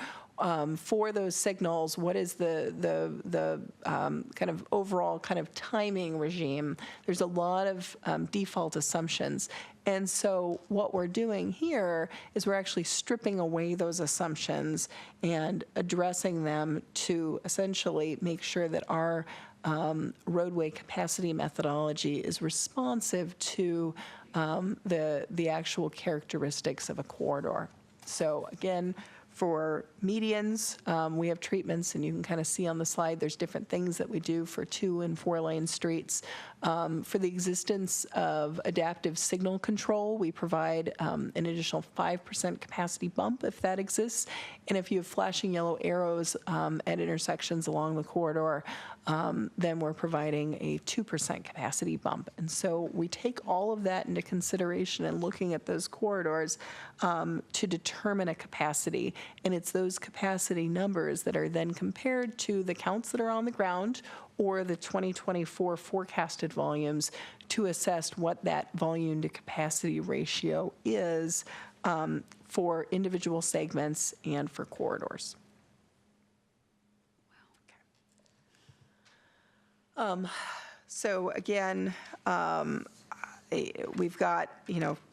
for those signals? What is the kind of overall kind of timing regime? There's a lot of default assumptions. And so what we're doing here is we're actually stripping away those assumptions and addressing them to essentially make sure that our roadway capacity methodology is responsive to the actual characteristics of a corridor. So again, for medians, we have treatments, and you can kind of see on the slide there's different things that we do for 2- and 4-lane streets. For the existence of adaptive signal control, we provide an additional 5% capacity bump if that exists. And if you have flashing yellow arrows at intersections along the corridor, then we're providing a 2% capacity bump. And so we take all of that into consideration in looking at those corridors to determine a capacity. And it's those capacity numbers that are then compared to the counts that are on the ground or the 2024 forecasted volumes to assess what that volume to capacity ratio is for individual segments and for corridors. So again, we've got,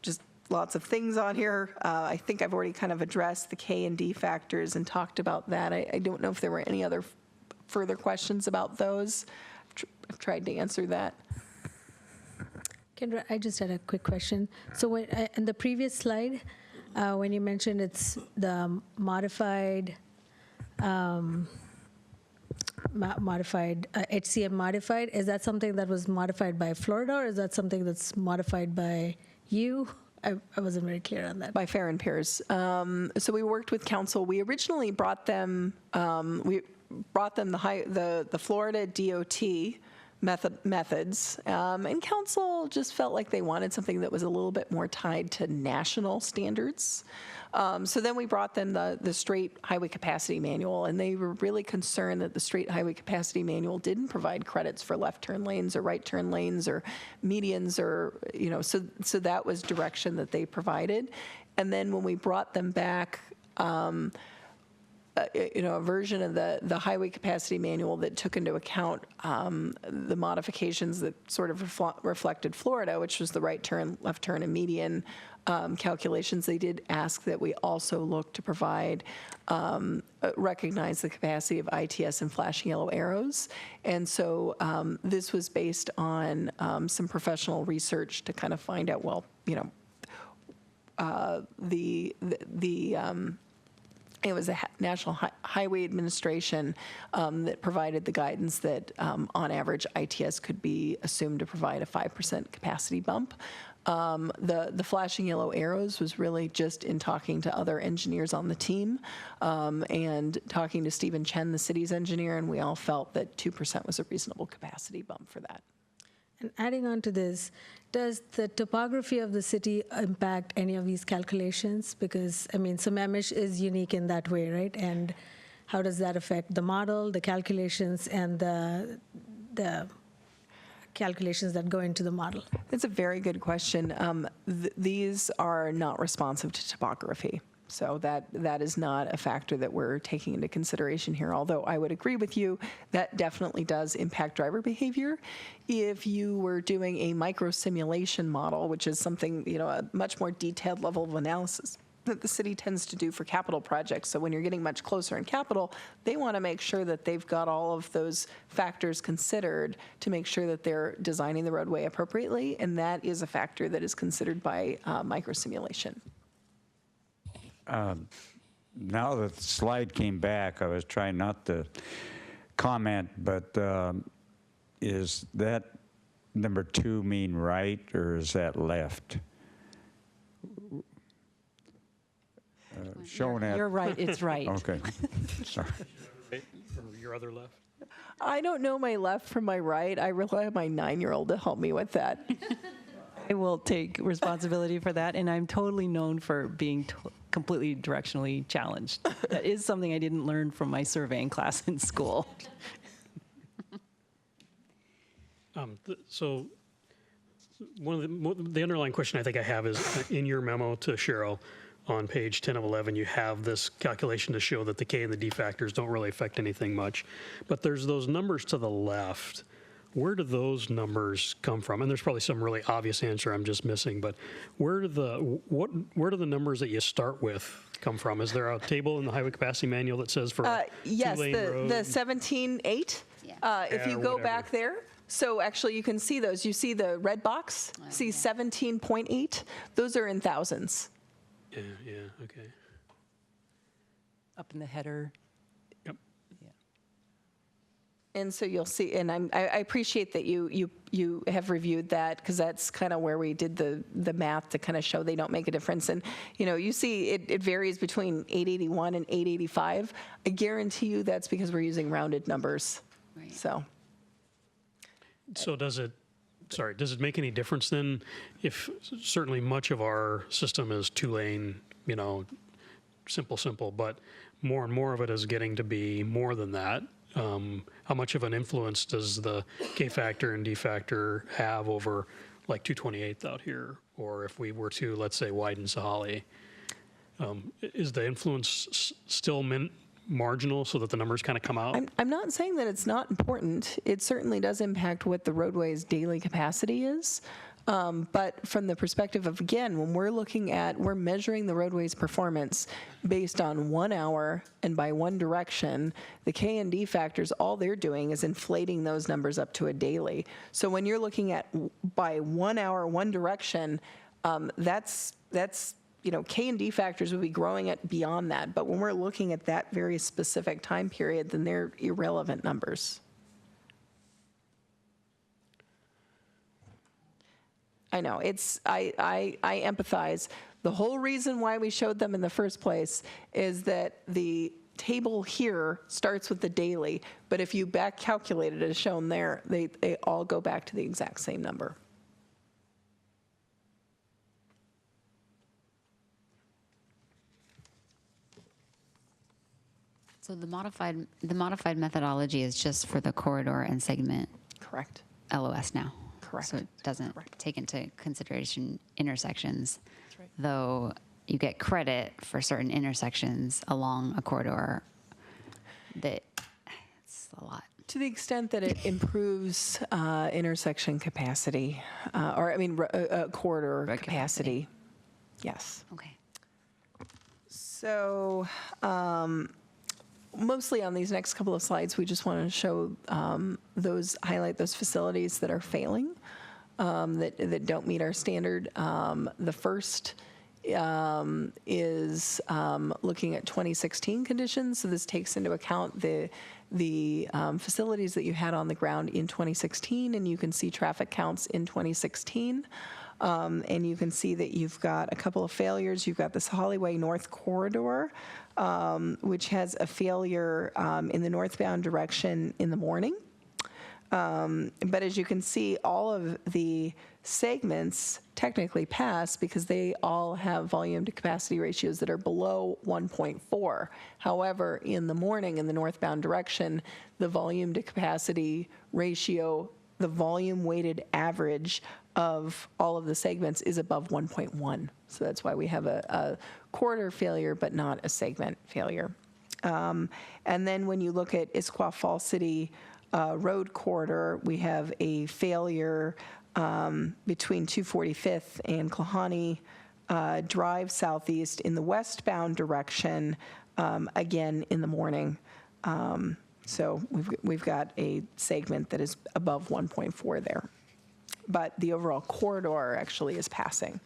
just lots of things on here. I think I've already kind of addressed the K and D factors and talked about that. I don't know if there were any other further questions about those. I've tried to answer that. Kendra, I just had a quick question. So in the previous slide, when you mentioned it's the modified HCM modified, is that something that was modified by Florida, or is that something that's modified by you? I wasn't very clear on that. By Fair and Peers. So we worked with council. We originally brought them. The Florida DOT methods, and council just felt like they wanted something that was a little bit more tied to national standards. So then we brought them the straight highway capacity manual, and they were really concerned that the straight highway capacity manual didn't provide credits for left turn lanes or right turn lanes or medians, or so that was direction that they provided. And then when we brought them back, a version of the highway capacity manual that took into account the modifications that sort of reflected Florida, which was the right turn, left turn, and median calculations. They did ask that we also look to provide, recognize the capacity of ITS and flashing yellow arrows. And so this was based on some professional research to kind of find out, well, it was the National Highway Administration that provided the guidance that on average ITS could be assumed to provide a 5% capacity bump. The flashing yellow arrows was really just in talking to other engineers on the team and talking to Stephen Chen, the city's engineer, and we all felt that 2% was a reasonable capacity bump for that. And adding on to this, does the topography of the city impact any of these calculations? Because, I mean, Sammamish is unique in that way, right? And how does that affect the model, the calculations, and the calculations that go into the model? That's a very good question. These are not responsive to topography. So that is not a factor that we're taking into consideration here, although I would agree with you that definitely does impact driver behavior. If you were doing a micro simulation model, which is something, a much more detailed level of analysis that the city tends to do for capital projects. So when you're getting much closer in capital, they want to make sure that they've got all of those factors considered to make sure that they're designing the roadway appropriately, and that is a factor that is considered by micro simulation. Now that the slide came back, I was trying not to comment, but is that number 2 mean right, or is that left? Shown at... You're right, it's right. Okay, sorry. From your other left? I don't know my left from my right. I rely on my 9-year-old to help me with that. I will take responsibility for that, and I'm totally known for being completely directionally challenged. That is something I didn't learn from my surveying class in school. So one of the underlying question I think I have is in your memo to Cheryl on page 10 of 11, you have this calculation to show that the K and the D factors don't really affect anything much. But there's those numbers to the left. Where do those numbers come from? And there's probably some really obvious answer I'm just missing, but where do the numbers that you start with come from? Is there a table in the highway capacity manual that says for yes, two-lane road? the 17.8. If you go back there, so actually you can see those. You see the red box, see 17.8. Those are in thousands. Yeah, okay. Up in the header. Yep. And so you'll see, and I appreciate that you have reviewed that, because that's kind of where we did the math to kind of show they don't make a difference. And you see it varies between 881 and 885. I guarantee you that's because we're using rounded numbers. Right. So does it make any difference then if certainly much of our system is 2-lane, simple, but more and more of it is getting to be more than that? How much of an influence does the K factor and D factor have over like 228th out here? Or if we were to, let's say, widen Sahalee, is the influence still marginal so that the numbers kind of come out? I'm not saying that it's not important. It certainly does impact what the roadway's daily capacity is. But from the perspective of, again, when we're measuring the roadway's performance based on 1 hour and by one direction, the K and D factors, all they're doing is inflating those numbers up to a daily. So when you're looking at by 1 hour, one direction, that's K and D factors would be growing it beyond that. But when we're looking at that very specific time period, then they're irrelevant numbers. I know, I empathize. The whole reason why we showed them in the first place is that the table here starts with the daily, but if you back calculate it as shown there, they all go back to the exact same number. So the modified methodology is just for the corridor and segment. Correct. LOS now. Correct. So it doesn't take into consideration intersections, That's right. though you get credit for certain intersections along a corridor that it's a lot. To the extent that it improves intersection capacity, corridor Road capacity. Yes. Okay. So mostly on these next couple of slides, we just want to show highlight those facilities that are failing, that don't meet our standard. The first is looking at 2016 conditions. So this takes into account the facilities that you had on the ground in 2016, and you can see traffic counts in 2016. And you can see that you've got a couple of failures. You've got this Hollyway North Corridor, which has a failure in the northbound direction in the morning. But as you can see, all of the segments technically pass because they all have volume to capacity ratios that are below 1.4. However, in the morning in the northbound direction, the volume to capacity ratio, the volume weighted average of all of the segments is above 1.1. So that's why we have a corridor failure, but not a segment failure. And then when you look at Issaquah Falls City Road Corridor, we have a failure between 245th and Klahani Drive Southeast in the westbound direction, again in the morning. So we've got a segment that is above 1.4 there. But the overall corridor actually is passing.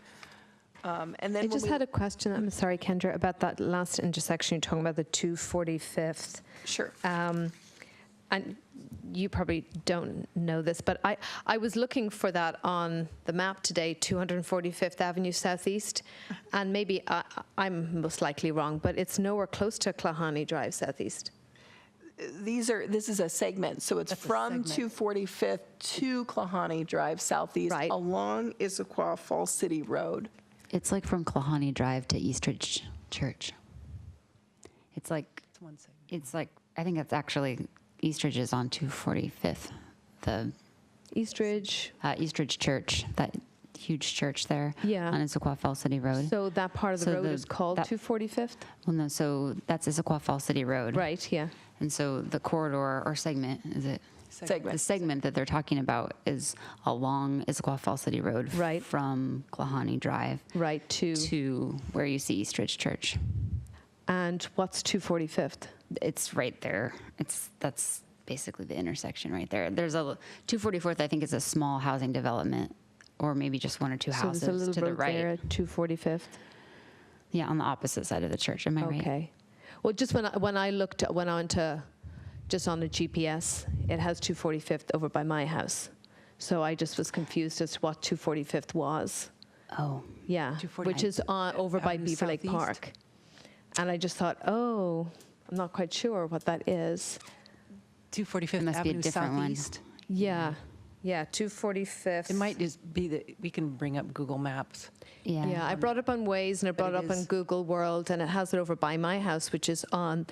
And then I just had a question, I'm sorry, Kendra, about that last intersection. You're talking about the 245th. Sure. And you probably don't know this, but I was looking for that on the map today, 245th Avenue Southeast, and maybe I'm most likely wrong, but it's nowhere close to Klahani Drive Southeast. This is a segment, so it's from 245th to Klahani Drive Southeast along Issaquah Falls City Road. It's like from Klahani Drive to Eastridge Church. It's like, I think it's actually, Eastridge is on 245th. The Eastridge Church, that huge church there on Issaquah Falls City Road. So that part of the road is called 245th? Well, no, so that's Issaquah Falls City Road. Right, yeah. And so the corridor or segment, is it? Segment. The segment that they're talking about is along Issaquah Falls City Road from Klahani Drive to where you see Eastridge Church. And what's 245th? It's right there. That's basically the intersection right there. There's a 244th, I think, is a small housing development, or maybe just one or two houses so there's a little to the road right. there, 245th. Yeah, on the opposite side of the church. Am I right? Okay. Well, just when I went on to just on the GPS, it has 245th over by my house. So I just was confused as to what 245th was. Oh. Yeah, which is over by Beaver Lake Park. And I just thought, I'm not quite sure what that is. 245th must be a Avenue different one. Southeast. Yeah, 245th. It might just be that we can bring up Google Maps. Yeah, I brought it up on Waze and I brought it up on Google World, and it has it over by my house, which is on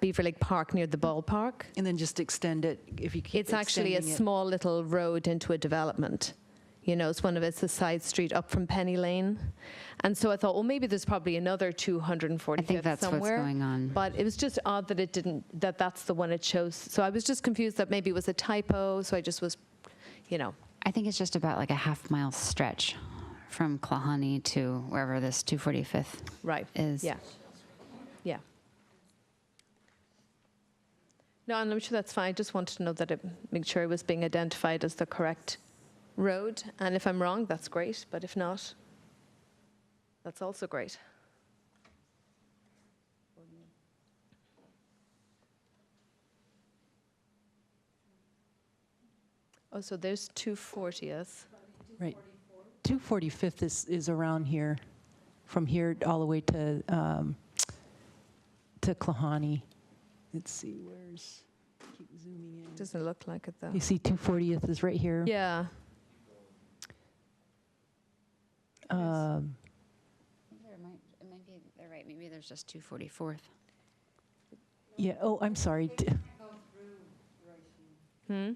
Beaver Lake Park near the ballpark. And then just extend it if you keep It's actually a small little road into a development. You know, it's a side street up from Penny Lane. And so I thought, well, maybe there's probably another 245th I think that's somewhere. what's going on. But it was just odd that it didn't, that's the one it shows. So I was just confused that maybe it was a typo. So I just was, I think it's just about like a half-mile stretch from Klahani to wherever this 245th is. Yeah. Yeah. No, and I'm sure that's fine. I just wanted to know that make sure it was being identified as the correct road. And if I'm wrong, that's great. But if not, that's also great. Oh, so there's 240th. Right. 245th is around here, from here all the way to Klahani. Let's see, keep zooming in. Doesn't look like it though. You see 240th is right here. Yeah. It might be, they're right, maybe there's just 244th. Yeah, oh, I'm sorry. It can't go through because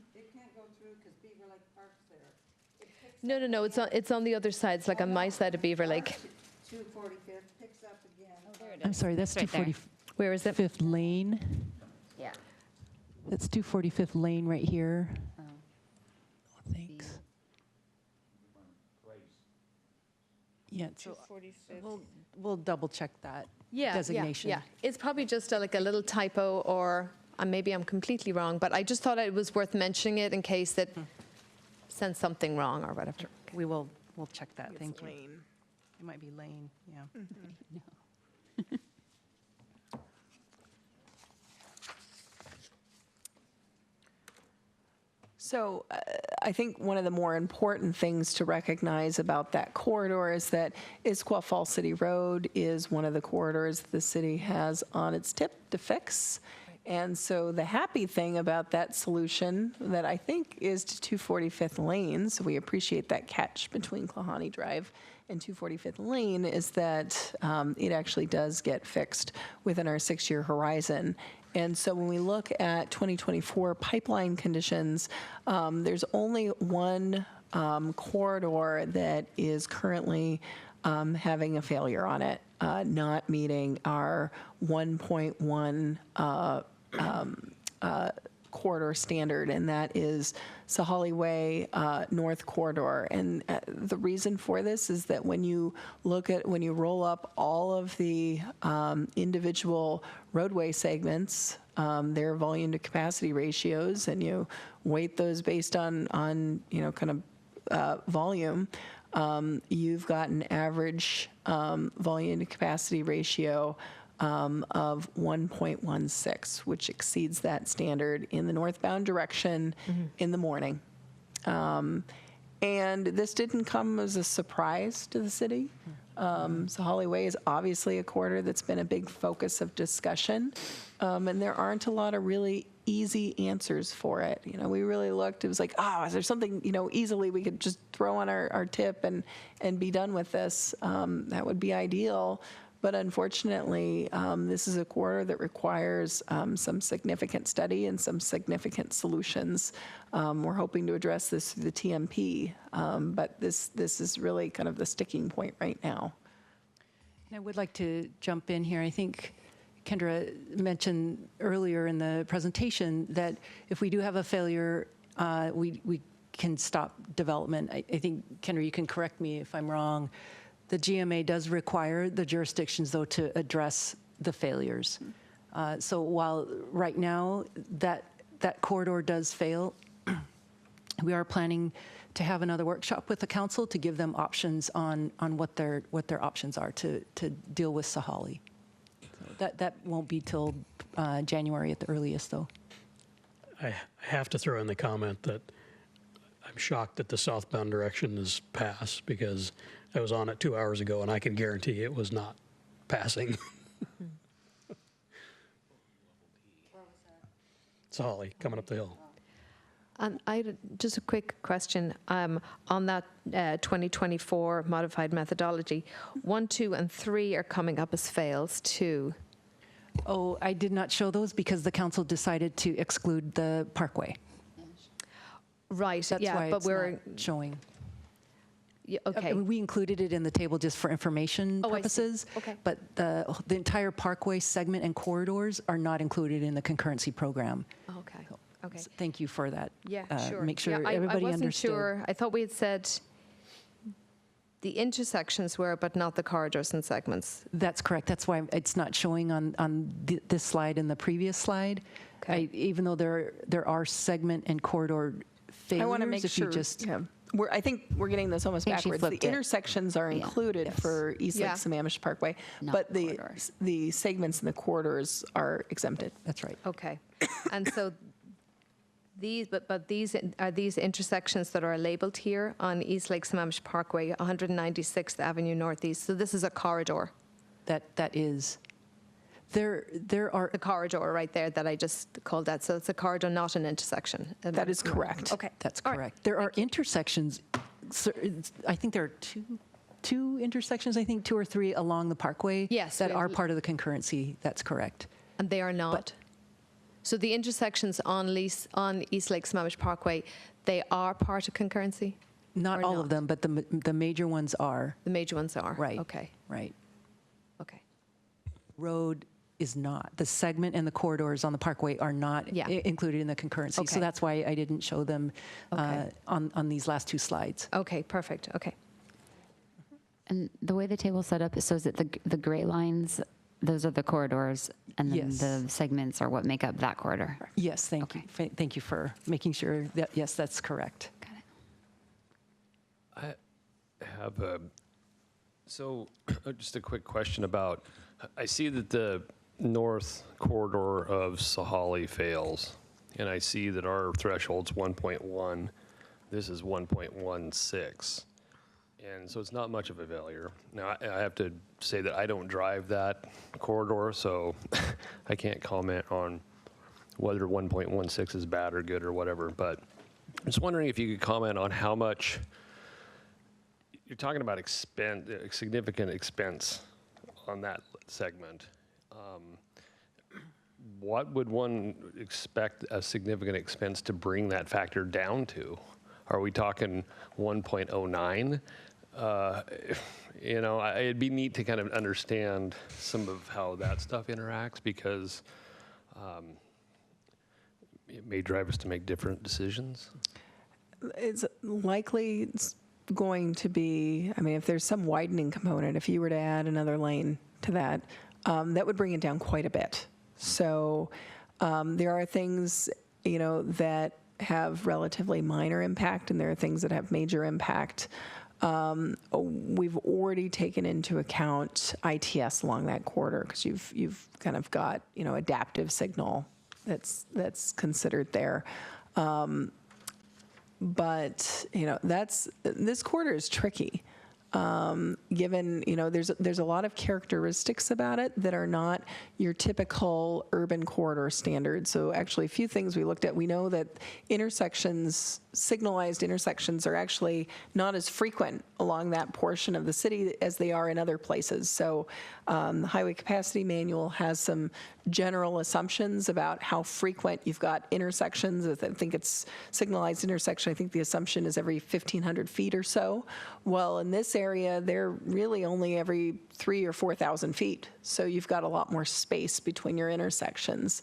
Beaver Lake Park's there. No, it's on the other side. It's like on my side of Beaver Lake. 245th picks up again. I'm sorry, that's It's right there. 245th Where is it? Lane. Yeah. That's 245th Lane right here. Oh. Thanks. Yeah, so we'll double check that designation. Yeah. It's probably just like a little typo, or maybe I'm completely wrong, but I just thought it was worth mentioning it in case it sent something wrong or whatever. We'll check that. Thank you. Lane. It might be Lane, yeah. So I think one of the more important things to recognize about that corridor is that Issaquah Falls City Road is one of the corridors the city has on its tip to fix. And so the happy thing about that solution that I think is to 245th Lane, so we appreciate that catch between Klahani Drive and 245th Lane, is that it actually does get fixed within our 6-year horizon. And so when we look at 2024 pipeline conditions, there's only one corridor that is currently having a failure on it, not meeting our 1.1 corridor standard, and that is Sahalli Way North Corridor. And the reason for this is that when you roll up all of the individual roadway segments, their volume to capacity ratios, and you weight those based on kind of volume, you've got an average volume to capacity ratio of 1.16, which exceeds that standard in the northbound direction in the morning. And this didn't come as a surprise to the city. Sahalli Way is obviously a corridor that's been a big focus of discussion, and there aren't a lot of really easy answers for it. We really looked, it was like, is there something, easily we could just throw on our tip and be done with this? That would be ideal. But unfortunately, this is a corridor that requires some significant study and some significant solutions. We're hoping to address this through the TMP, but this is really kind of the sticking point right now. And I would like to jump in here. I think Kendra mentioned earlier in the presentation that if we do have a failure, we can stop development. I think, Kendra, you can correct me if I'm wrong. The GMA does require the jurisdictions, though, to address the failures. So while right now that corridor does fail, we are planning to have another workshop with the council to give them options on what their options are to deal with Sahalli. So that won't be till January at the earliest, though. I have to throw in the comment that I'm shocked that the southbound direction is pass, because I was on it 2 hours ago, and I can guarantee it was not passing. It's Holly coming up the hill. And just a quick question on that 2024 modified methodology. 1, 2, and 3 are coming up as fails too. Oh, I did not show those because the council decided to exclude the Parkway. Right. That's why but it's we're not showing. Yeah, okay. I mean, we included it in the table just for information purposes. Okay. But the entire Parkway segment and corridors are not included in the concurrency program. Okay. Okay. So thank you for that. Yeah, sure. Make sure Yeah, everybody I wasn't understood. sure. I thought we had said the intersections were, but not the corridors and segments. That's correct. That's why it's not showing on this slide and the previous slide. Okay. Even though there are segment and corridor failures, I want to make if sure. you just I think we're getting this almost I think she backwards. The flipped it. intersections are included Yes. for East Lake Yeah. Sammamish Parkway, Not but corridors. the segments and the corridors are exempted. that's right. Okay. And so these are these intersections that are labeled here on East Lake Sammamish Parkway, 196th Avenue Northeast. So this is a corridor. That is. There are The corridor right there that I just called that. So it's a corridor, not an intersection. That is correct. Okay. That's All right. correct. There are intersections. I think there are two intersections. I think 2 or 3 along the Parkway. Yes, that we are have- part of the concurrency. That's correct. And they are not. So the intersections on East Lake Sammamish Parkway, they are part of concurrency? Not Or all not? of them, but the major ones are. The major ones are? Right. Okay. Right. Okay. Road is not. The segment and the corridors on the Parkway are not included in the concurrency. Okay. So that's why I didn't show them Okay. on these last two slides. Okay, perfect. Okay. And the way the table's set up, it shows that the gray lines, those are the corridors, and then Yes. the segments are what make up that corridor. Yes, thank you. Thank you for making sure that, yes, that's correct. Got it. I have just a quick question about, I see that the north corridor of Sahalli fails, and I see that our threshold's 1.1. This is 1.16. And so it's not much of a failure. Now, I have to say that I don't drive that corridor, so I can't comment on whether 1.16 is bad or good or whatever. But I'm just wondering if you could comment on how much, you're talking about significant expense on that segment. What would one expect a significant expense to bring that factor down to? Are we talking 1.09? It'd be neat to kind of understand some of how that stuff interacts, because it may drive us to make different decisions. It's likely going to be, I mean, if there's some widening component, if you were to add another lane to that, that would bring it down quite a bit. So there are things, that have relatively minor impact, and there are things that have major impact. We've already taken into account ITS along that corridor, because you've kind of got, adaptive signal that's considered there. But this corridor is tricky. Given, there's a lot of characteristics about it that are not your typical urban corridor standards. So actually, a few things we looked at. We know that signalized intersections are actually not as frequent along that portion of the city as they are in other places. So the Highway Capacity Manual has some general assumptions about how frequent you've got intersections. I think it's signalized intersection. I think the assumption is every 1,500 feet or so. Well, in this area, they're really only every 3,000 or 4,000 feet. So you've got a lot more space between your intersections.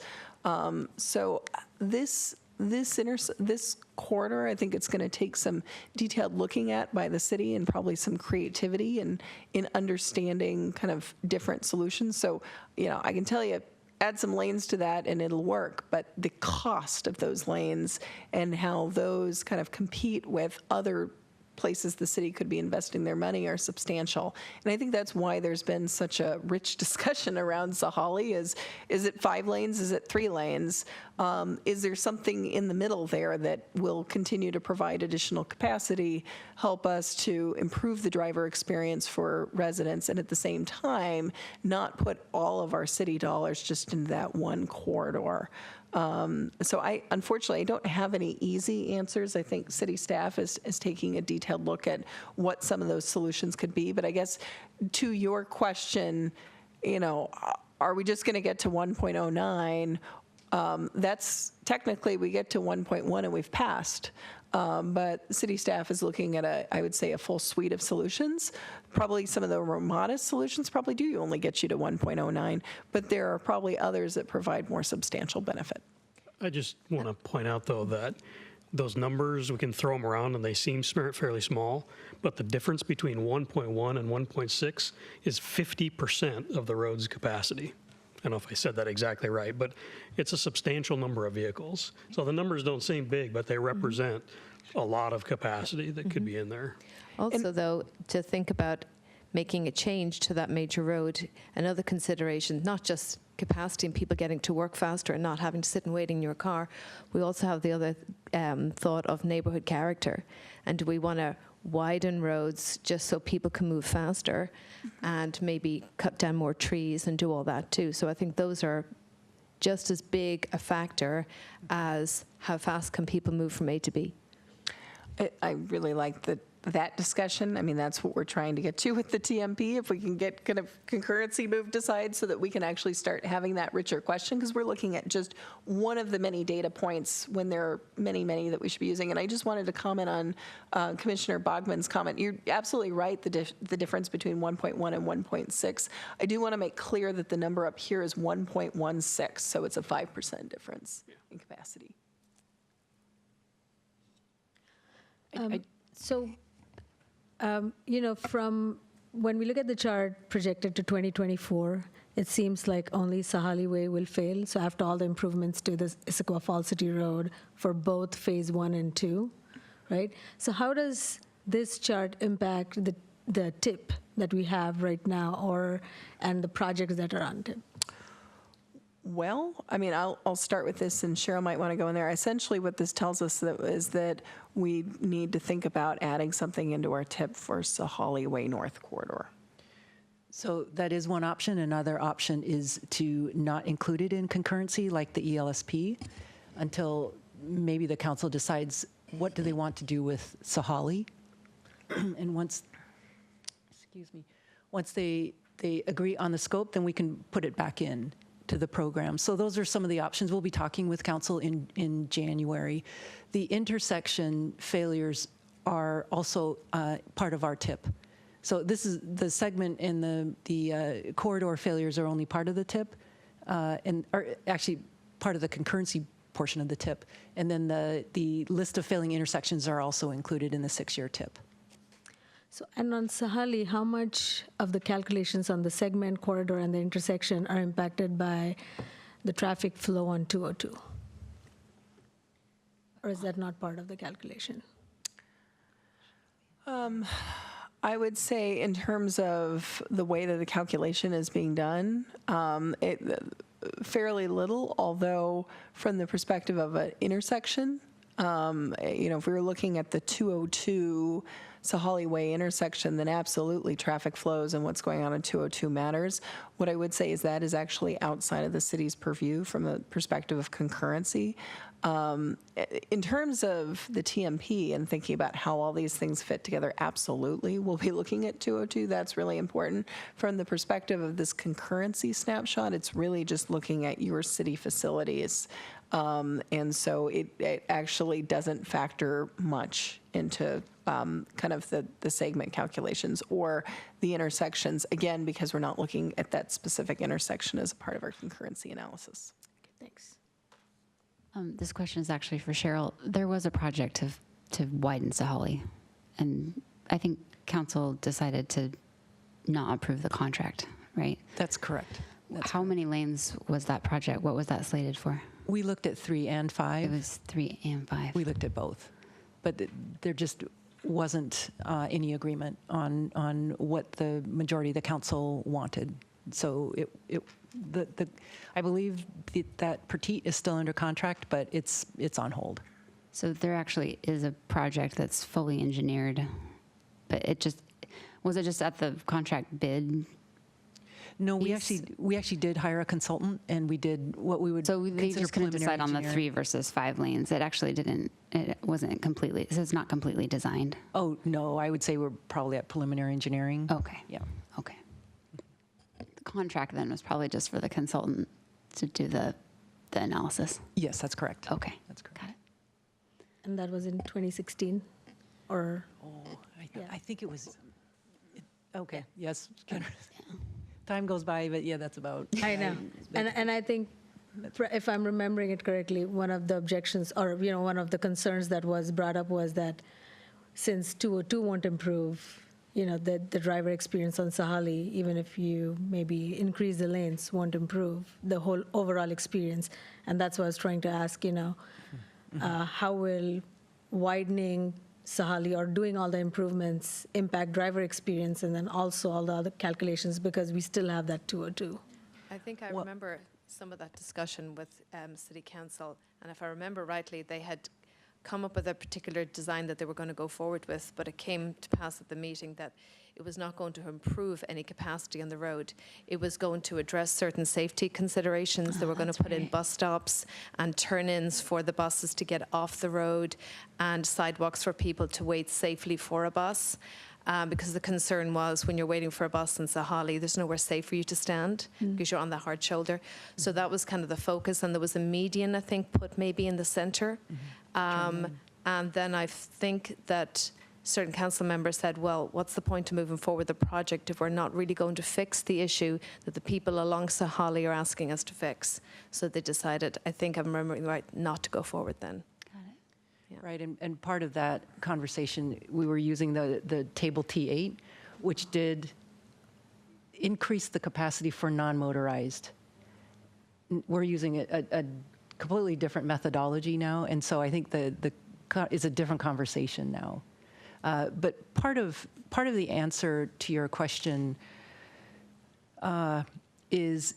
So this corridor, I think it's going to take some detailed looking at by the city, and probably some creativity in understanding kind of different solutions. So, I can tell you, add some lanes to that and it'll work, but the cost of those lanes and how those kind of compete with other places the city could be investing their money are substantial. And I think that's why there's been such a rich discussion around Sahalli. Is it 5 lanes? Is it 3 lanes? Is there something in the middle there that will continue to provide additional capacity, help us to improve the driver experience for residents, and at the same time, not put all of our city dollars just into that one corridor? So unfortunately, I don't have any easy answers. I think city staff is taking a detailed look at what some of those solutions could be. But I guess to your question, are we just going to get to 1.09? That's technically, we get to 1.1 and we've passed. But city staff is looking at I would say, a full suite of solutions. Probably some of the more modest solutions probably do only get you to 1.09, but there are probably others that provide more substantial benefit. I just want to point out, though, that those numbers, we can throw them around and they seem fairly small, but the difference between 1.1 and 1.6 is 50% of the road's capacity. I don't know if I said that exactly right, but it's a substantial number of vehicles. So the numbers don't seem big, but they represent a lot of capacity that could be in there. Also, though, to think about making a change to that major road, another consideration, not just capacity and people getting to work faster and not having to sit and wait in your car, we also have the other thought of neighborhood character. And do we want to widen roads just so people can move faster and maybe cut down more trees and do all that too? So I think those are just as big a factor as how fast can people move from A to B. I really like the that discussion. I mean, that's what we're trying to get to with the TMP, if we can get kind of concurrency moved aside so that we can actually start having that richer question, because we're looking at just one of the many data points when there are many, many that we should be using. And I just wanted to comment on Commissioner Bogman's comment. You're absolutely right, the difference between 1.1 and 1.6. I do want to make clear that the number up here is 1.16, so it's a 5% difference in capacity. From when we look at the chart projected to 2024, it seems like only Sahali Way will fail. So after all the improvements to the Issaquah Falls City Road for both Phase 1 and 2, right? So how does this chart impact the TIP that we have right now, and the projects that are on TIP? Well, I mean, I'll start with this, and Cheryl might want to go in there. Essentially, what this tells us is that we need to think about adding something into our TIP for Sahali Way North Corridor. So that is one option. Another option is to not include it in concurrency like the ELSP until maybe the council decides what do they want to do with Sahali. And once they agree on the scope, then we can put it back in to the program. So those are some of the options. We'll be talking with council in January. The intersection failures are also part of our TIP. So this is the segment, and the corridor failures are only part of the TIP, or actually part of the concurrency portion of the TIP. And then the list of failing intersections are also included in the 6-year TIP. So, and on Sahali, how much of the calculations on the segment, corridor, and the intersection are impacted by the traffic flow on 202? Or is that not part of the calculation? I would say in terms of the way that the calculation is being done, fairly little, although from the perspective of an intersection, if we were looking at the 202 Sahali Way intersection, then absolutely traffic flows and what's going on in 202 matters. What I would say is that is actually outside of the city's purview from the perspective of concurrency. In terms of the TMP and thinking about how all these things fit together, absolutely, we'll be looking at 202. That's really important. From the perspective of this concurrency snapshot, it's really just looking at your city facilities. And so it actually doesn't factor much into kind of the segment calculations or the intersections, again, because we're not looking at that specific intersection as a part of our concurrency analysis. Okay, thanks. This question is actually for Cheryl. There was a project to widen Sahali, and I think council decided to not approve the contract, right? That's correct. How many lanes was that project? What was that slated for? We looked at 3 and 5. It was 3 and 5. We looked at both, but there just wasn't any agreement on what the majority of the council wanted. So I believe that Petite is still under contract, but it's on hold. So there actually is a project that's fully engineered, but was it just at the contract bid? No, we actually did hire a consultant, and we did what we would. So they just couldn't decide on the 3 versus 5 lanes. It actually didn't. It wasn't completely. So it's not completely designed. Oh no, I would say we're probably at preliminary engineering. Okay. Yeah. Okay. The contract then was probably just for the consultant to do the analysis. Yes, that's correct. Okay. That's correct. Got it. And that was in 2016, or? I think it was. Okay. Yes. Time goes by, but yeah, that's about. I know, and I think, if I'm remembering it correctly, one of the objections, or one of the concerns that was brought up was that since 202 won't improve, the driver experience on Sahali, even if you maybe increase the lanes, won't improve the whole overall experience, and that's what I was trying to ask. How will widening Sahali or doing all the improvements impact driver experience, and then also all the other calculations, because we still have that 202. I think I remember some of that discussion with City Council, and if I remember rightly, they had come up with a particular design that they were going to go forward with, but it came to pass at the meeting that it was not going to improve any capacity on the road. It was going to address certain safety considerations. They were going to put in bus stops and turn-ins for the buses to get off the road and sidewalks for people to wait safely for a bus. Because the concern was when you're waiting for a bus in Sahalli, there's nowhere safe for you to stand because you're on the hard shoulder. So that was kind of the focus. And there was a median, I think, put maybe in the center. And then I think that certain council members said, well, what's the point of moving forward the project if we're not really going to fix the issue that the people along Sahalli are asking us to fix? So they decided, I think I'm remembering right, not to go forward then. Right, and part of that conversation, we were using the table T8, which did increase the capacity for non-motorized. We're using a completely different methodology now, and so I think it's a different conversation now. But part of the answer to your question is,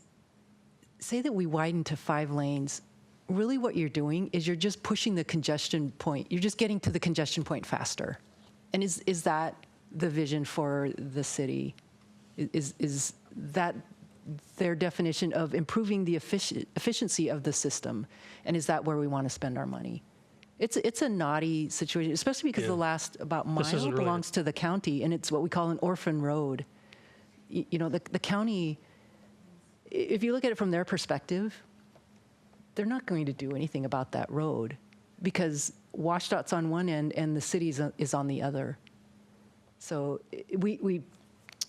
say that we widen to 5 lanes. Really what you're doing is you're just pushing the congestion point. You're just getting to the congestion point faster. And is that the vision for the city? Is that their definition of improving the efficiency of the system? And is that where we want to spend our money? It's a naughty situation, especially because the last about mile belongs to the county, and it's what we call an orphan road. You know, the county, if you look at it from their perspective, they're not going to do anything about that road because WashDOT's on one end and the city is on the other. So we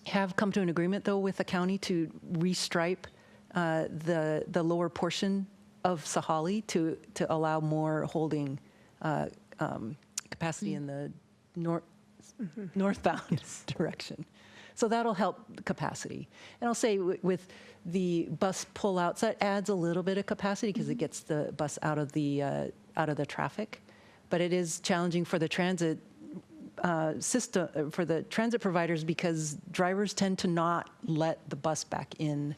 have come to an agreement, though, with the county to restripe the lower portion of Sahalli to allow more holding capacity in the northbound direction. So that'll help capacity. And I'll say with the bus pullouts, that adds a little bit of capacity because it gets the bus out of the traffic. But it is challenging for the transit system, for the transit providers, because drivers tend to not let the bus back in.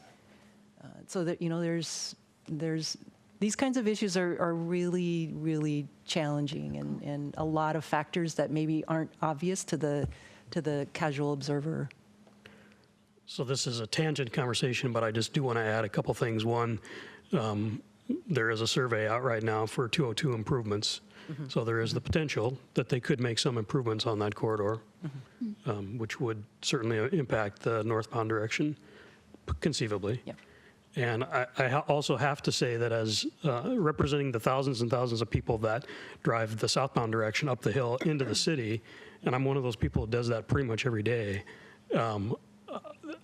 So that, you know, there's these kinds of issues are really, really challenging, and a lot of factors that maybe aren't obvious to the casual observer. So this is a tangent conversation, but I just do want to add a couple things. One, there is a survey out right now for 202 improvements. So there is the potential that they could make some improvements on that corridor, which would certainly impact the northbound direction, conceivably. Yep. And I also have to say that as representing the thousands and thousands of people that drive the southbound direction up the hill into the city, and I'm one of those people who does that pretty much every day,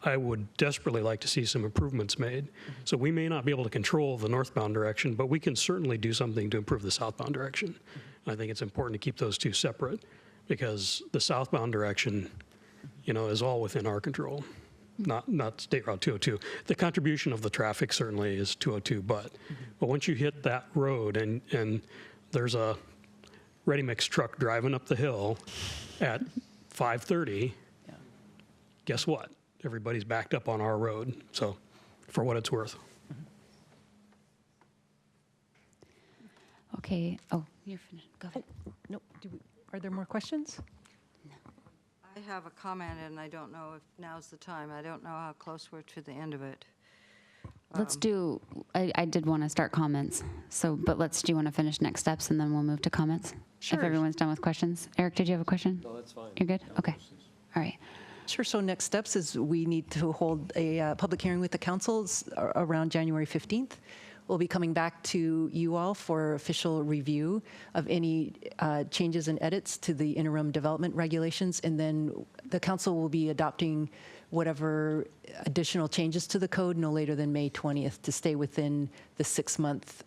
I would desperately like to see some improvements made. So we may not be able to control the northbound direction, but we can certainly do something to improve the southbound direction. And I think it's important to keep those two separate because the southbound direction, you know, is all within our control, not State Route 202. The contribution of the traffic certainly is 202, but once you hit that road and there's a ready-mix truck driving up the hill at 5:30, guess what? Everybody's backed up on our road. So, for what it's worth. Okay. Oh, you're finished. Go ahead. No, are there more questions? I have a comment, and I don't know if now's the time. I don't know how close we're to the end of it. Let's do, I did want to start comments. So, but do you want to finish next steps and then we'll move to comments? Sure. If everyone's done with questions. Eric, did you have a question? No, that's fine. You're good? Okay. All right. Sure. So next steps is we need to hold a public hearing with the councils around January 15th. We'll be coming back to you all for official review of any changes and edits to the interim development regulations, and then the council will be adopting whatever additional changes to the code no later than May 20th to stay within the 6-month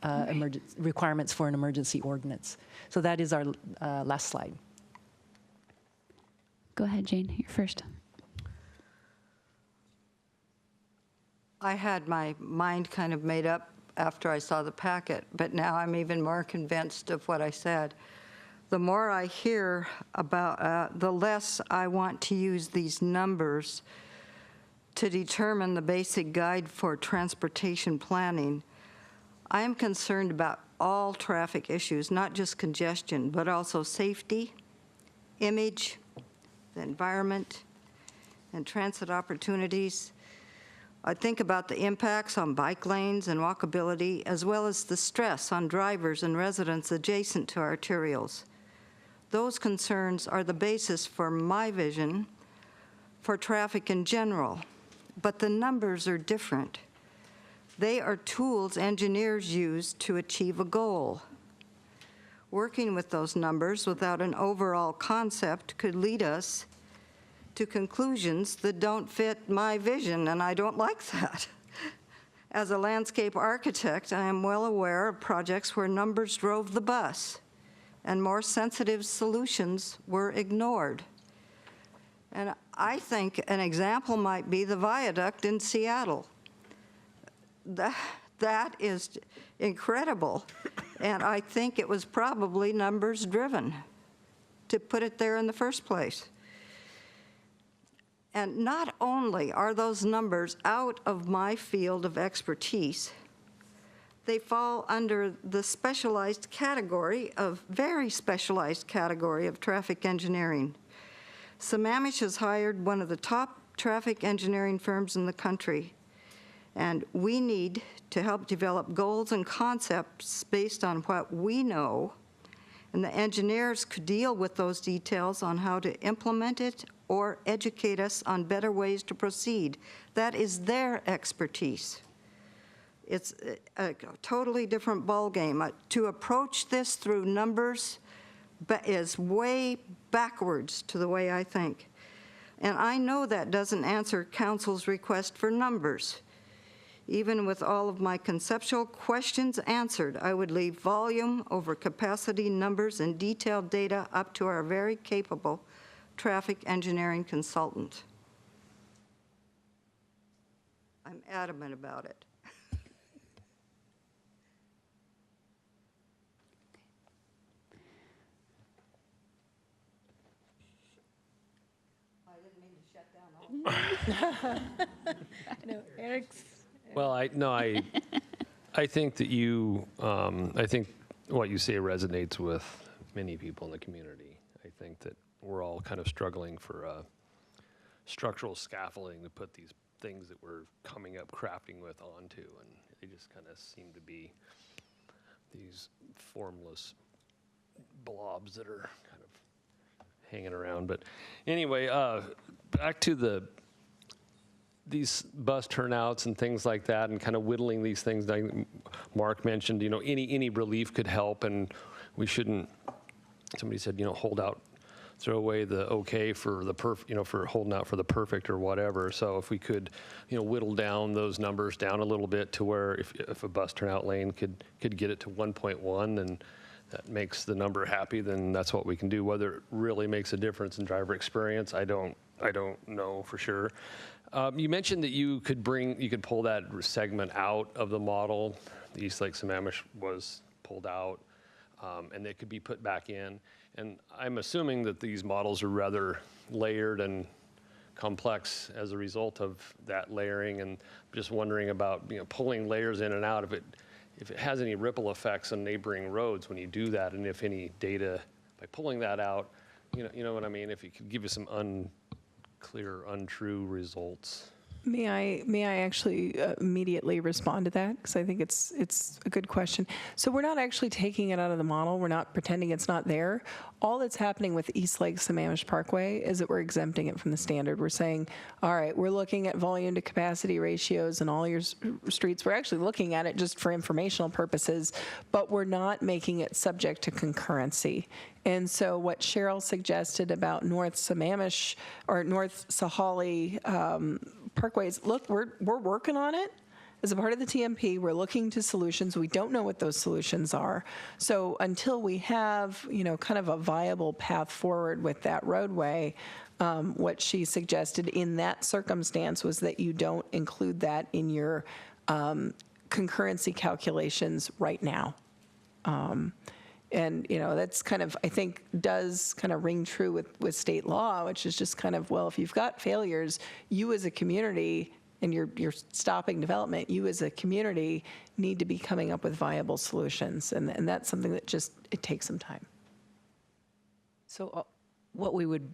requirements for an emergency ordinance. So that is our last slide. Go ahead, Jane. You're first. I had my mind kind of made up after I saw the packet, but now I'm even more convinced of what I said. The more I hear about, the less I want to use these numbers to determine the basic guide for transportation planning. I am concerned about all traffic issues, not just congestion, but also safety, image, the environment, and transit opportunities. I think about the impacts on bike lanes and walkability, as well as the stress on drivers and residents adjacent to arterials. Those concerns are the basis for my vision for traffic in general, but the numbers are different. They are tools engineers use to achieve a goal. Working with those numbers without an overall concept could lead us to conclusions that don't fit my vision, and I don't like that. As a landscape architect, I am well aware of projects where numbers drove the bus and more sensitive solutions were ignored. And I think an example might be the viaduct in Seattle. That is incredible, and I think it was probably numbers driven to put it there in the first place. And not only are those numbers out of my field of expertise, they fall under the specialized category of, very specialized category of traffic engineering. Sammamish has hired one of the top traffic engineering firms in the country, and we need to help develop goals and concepts based on what we know, and the engineers could deal with those details on how to implement it or educate us on better ways to proceed. That is their expertise. It's a totally different ballgame. To approach this through numbers is way backwards to the way I think. And I know that doesn't answer council's request for numbers. Even with all of my conceptual questions answered, I would leave volume over capacity, numbers, and detailed data up to our very capable traffic engineering consultant. I'm adamant about it. I didn't mean to shut down all. No, Eric's. Well, I think that I think what you say resonates with many people in the community. I think that we're all kind of struggling for structural scaffolding to put these things that we're coming up crafting with onto, and they just kind of seem to be these formless blobs that are kind of hanging around. But anyway, back to these bus turnouts and things like that, and kind of whittling these things. Like Mark mentioned, any relief could help, and we shouldn't. Somebody said, hold out, throw away the okay for the for holding out for the perfect or whatever. So if we could, whittle down those numbers down a little bit to where if a bus turnout lane could get it to 1.1, and that makes the number happy, then that's what we can do. Whether it really makes a difference in driver experience, I don't know for sure. You mentioned that you could pull that segment out of the model. The East Lake Sammamish was pulled out, and they could be put back in. And I'm assuming that these models are rather layered and complex as a result of that layering. And I'm just wondering about pulling layers in and out, if it has any ripple effects on neighboring roads when you do that, and if any data by pulling that out, you know what I mean? If you could give us some unclear, untrue results. May I actually immediately respond to that? Because I think it's a good question. So we're not actually taking it out of the model. We're not pretending it's not there. All that's happening with East Lake Sammamish Parkway is that we're exempting it from the standard. We're saying, all right, we're looking at volume to capacity ratios in all your streets. We're actually looking at it just for informational purposes, but we're not making it subject to concurrency. And so what Cheryl suggested about North Sammamish or North Sahali parkways, look, we're working on it. As a part of the TMP, we're looking to solutions. We don't know what those solutions are. So until we have, kind of a viable path forward with that roadway, what she suggested in that circumstance was that you don't include that in your concurrency calculations right now. And, that's kind of, I think, does kind of ring true with state law, which is just kind of, well, if you've got failures, you as a community and you're stopping development, you as a community need to be coming up with viable solutions. And that's something that just, it takes some time. So what we would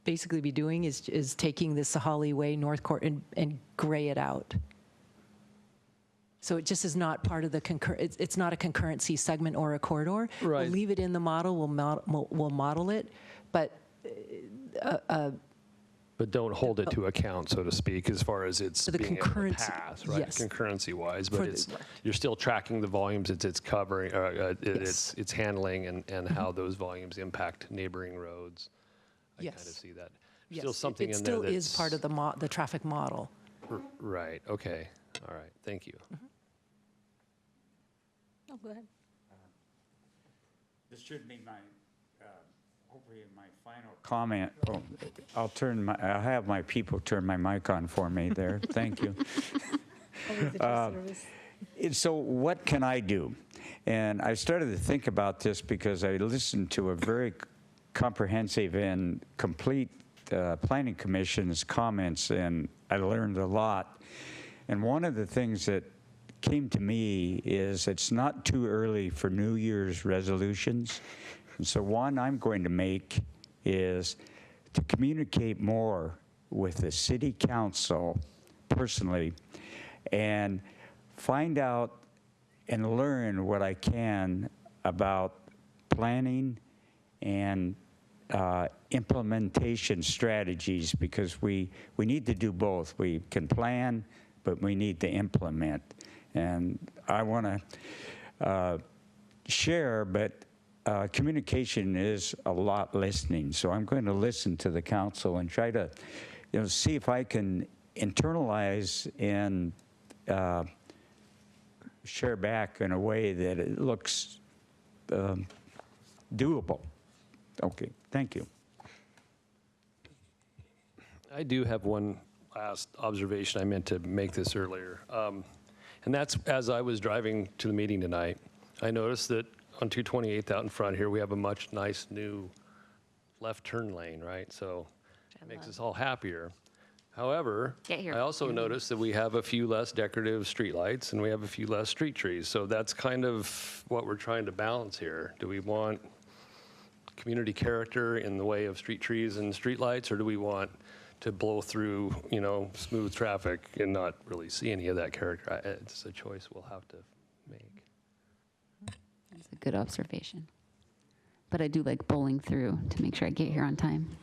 basically be doing is taking the Sahali Way North Court and gray it out. So it just is not part of the it's not a concurrency segment or a corridor. Right. We'll leave it in the model. We'll model it, but don't hold it to account, so to speak, as far as it's the being able to concurrency, pass, right? yes. Concurrency-wise, but you're still tracking the volumes it's covering, Yes. it's handling, and how those volumes impact neighboring roads. I Yes. kind of see that. yes, Still something it in still there is part of the traffic model. Right. Okay. All right. Thank you. Oh, go ahead. This should be my, hopefully my final comment. Oh, I'll have my people turn my mic on for me there. Thank you. So what can I do? And I started to think about this because I listened to a very comprehensive and complete Planning Commission's comments, and I learned a lot. And one of the things that came to me is it's not too early for New Year's resolutions. And so one I'm going to make is to communicate more with the City Council personally and find out and learn what I can about planning and implementation strategies, because we need to do both. We can plan, but we need to implement. And I want to share, but communication is a lot listening. So I'm going to listen to the council and try to, see if I can internalize and share back in a way that it looks doable. Okay, thank you. I do have one last observation I meant to make this earlier. And that's, as I was driving to the meeting tonight, I noticed that on 228th out in front here, we have a much nice new left turn lane, right? So it makes us all happier. However, I also noticed that we have a few less decorative streetlights and we have a few less street trees. So that's kind of what we're trying to balance here. Do we want community character in the way of street trees and streetlights, or do we want to blow through, smooth traffic and not really see any of that character? It's a choice we'll have to make. That's a good observation. But I do like bowling through to make sure I get here on time.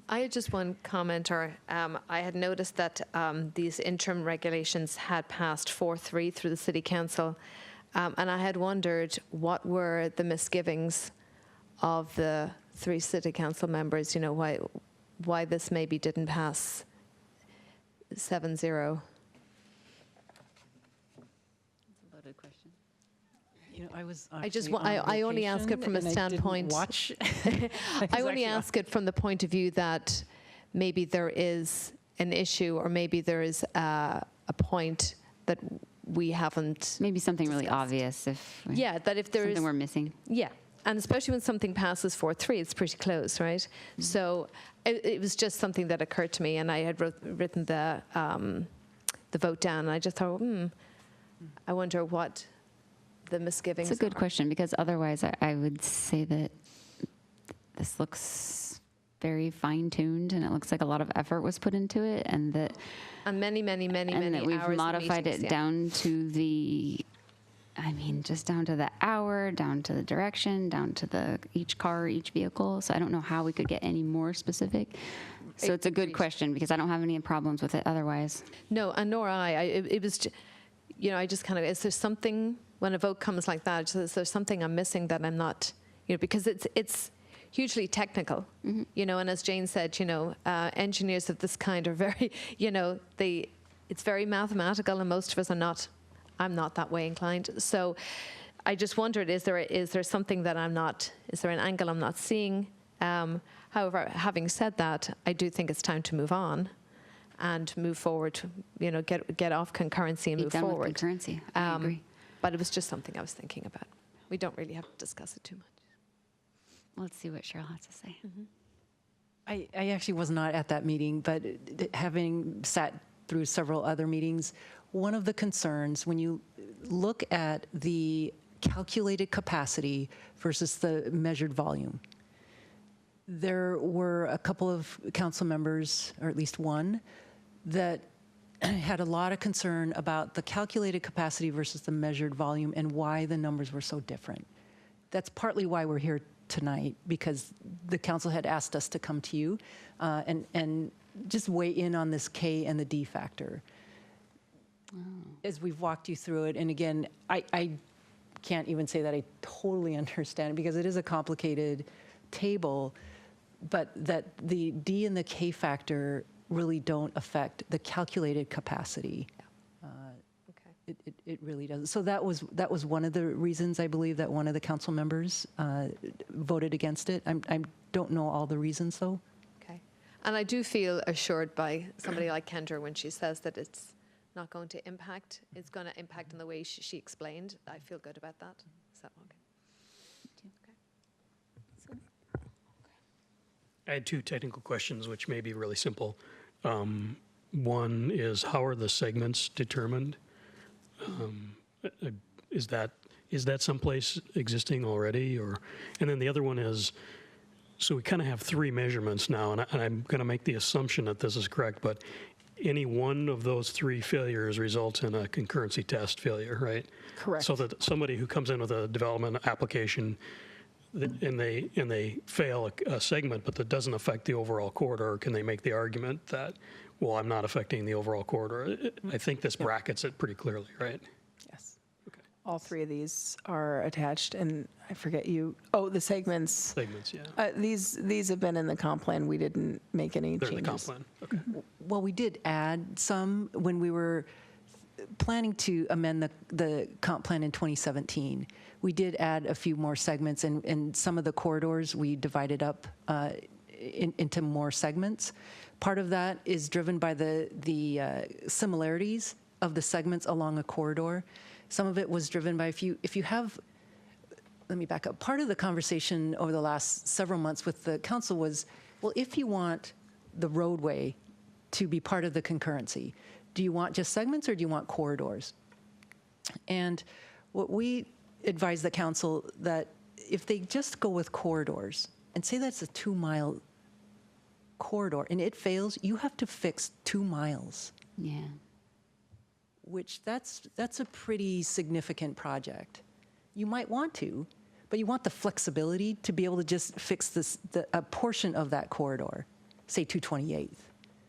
I had just one comment, or I had noticed that these interim regulations had passed 4-3 through the City Council, and I had wondered what were the misgivings of the 3 City Council members, why this maybe didn't pass 7-0. I was. I only ask it from a standpoint. I only ask it from the point of view that maybe there is an issue, or maybe there is a point that we haven't. Maybe something really obvious. That if there is something we're missing. Yeah, and especially when something passes 4-3, it's pretty close, right? Mm-hmm. So it was just something that occurred to me, and I had written the vote down, and I just thought, I wonder what the misgivings It's a good question, because otherwise I would say that this looks very fine-tuned and it looks like a lot of effort was put into it, and that many and that we've hours modified meetings, it down to just down to the hour, down to the direction, down to each car, each vehicle. So I don't know how we could get any more specific. So it's a good question, because I don't have any problems with it otherwise. No, and nor I. It was, I just kind of, is there something, when a vote comes like that, is there something I'm missing that I'm not, because it's hugely technical, and as Jane said, engineers of this kind are very, it's very mathematical, and most of us are not. I'm not that way inclined. So I just wondered, is there something that I'm not, is there an angle I'm not seeing? However, having said that, I do think it's time to move on and move forward, get off concurrency and move forward. With concurrency, I agree. But it was just something I was thinking about. We don't really have to discuss it too much. Let's see what Cheryl has to say. I actually was not at that meeting, but having sat through several other meetings, one of the concerns when you look at the calculated capacity versus the measured volume, there were a couple of council members, or at least one, that had a lot of concern about the calculated capacity versus the measured volume and why the numbers were so different. That's partly why we're here tonight, because the council had asked us to come to you and just weigh in on this K and the D factor. As we've walked you through it, and again, I can't even say that I totally understand it because it is a complicated table, but that the D and the K factor really don't affect the calculated capacity. It really doesn't. So that was one of the reasons I believe that one of the council members voted against it. I don't know all the reasons though. Okay. And I do feel assured by somebody like Kendra when she says that it's not going to impact. It's going to impact in the way she explained. I feel good about that. Is that okay? I had two technical questions, which may be really simple. One is, how are the segments determined? Is that someplace existing already, or? And then the other one is, so we kind of have three measurements now, and I'm going to make the assumption that this is correct, but any one of those three failures results in a concurrency test failure, right? Correct. So that somebody who comes in with a development application and they fail a segment, but that doesn't affect the overall corridor, can they make the argument that, well, I'm not affecting the overall corridor? I think this brackets it pretty clearly, right? Yes. Okay. All three of these are attached, and I forget you. Oh, the segments. Segments, yeah. These have been in the comp plan. We didn't make any They're changes. in the comp plan. Okay. Well, we did add some when we were planning to amend the comp plan in 2017. We did add a few more segments, and some of the corridors we divided up into more segments. Part of that is driven by the similarities of the segments along a corridor. Some of it was driven by if you have, let me back up. Part of the conversation over the last several months with the council was, well, if you want the roadway to be part of the concurrency, do you want just segments or do you want corridors? And what we advise the council that if they just go with corridors and say that's a 2-mile corridor and it fails, you have to fix 2 miles. Yeah. Which that's a pretty significant project. You might want to, but you want the flexibility to be able to just fix a portion of that corridor, say 228th.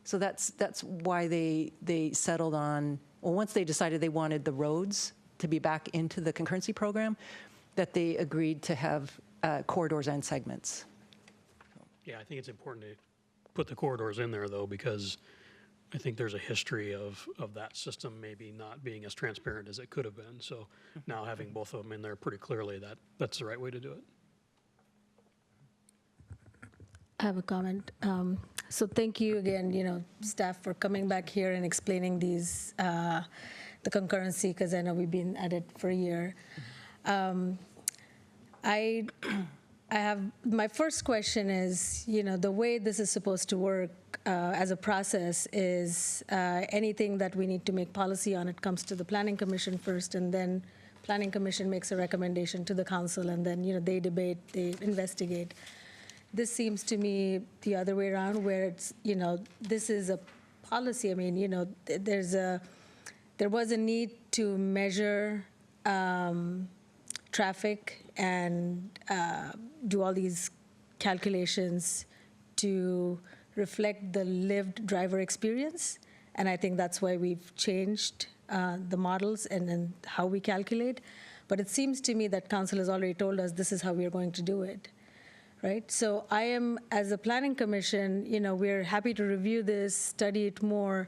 So that's why they settled on, well, once they decided they wanted the roads to be back into the concurrency program, that they agreed to have corridors and segments. Yeah, I think it's important to put the corridors in there, though, because I think there's a history of that system maybe not being as transparent as it could have been. So now having both of them in there pretty clearly, that's the right way to do it. I have a comment. So thank you again, staff, for coming back here and explaining these, the concurrency, because I know we've been at it for a year. I have, my first question is, the way this is supposed to work as a process is anything that we need to make policy on, it comes to the Planning Commission first, and then Planning Commission makes a recommendation to the council, and then, they debate, they investigate. This seems to me the other way around, where it's, this is a policy. I mean, there was a need to measure traffic and do all these calculations to reflect the lived driver experience. And I think that's why we've changed the models and then how we calculate. But it seems to me that council has already told us this is how we are going to do it. Right? So I am, as a planning commission, we're happy to review this, study it more,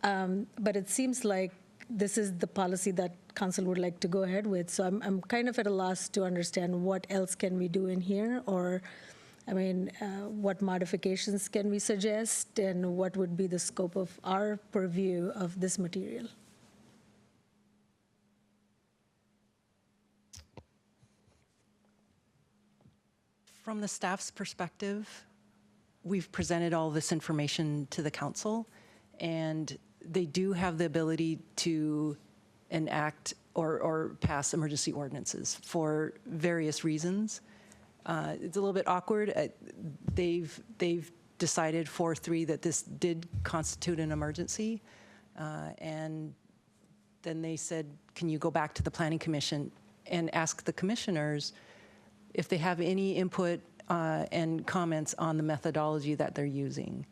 but it seems like this is the policy that council would like to go ahead with. So I'm kind of at a loss to understand what else can we do in here, or, what modifications can we suggest, and what would be the scope of our purview of this material? From the staff's perspective, we've presented all this information to the council, and they do have the ability to enact or pass emergency ordinances for various reasons. It's a little bit awkward. They've decided 4-3 that this did constitute an emergency, and then they said, can you go back to the Planning Commission and ask the commissioners if they have any input and comments on the methodology that they're using.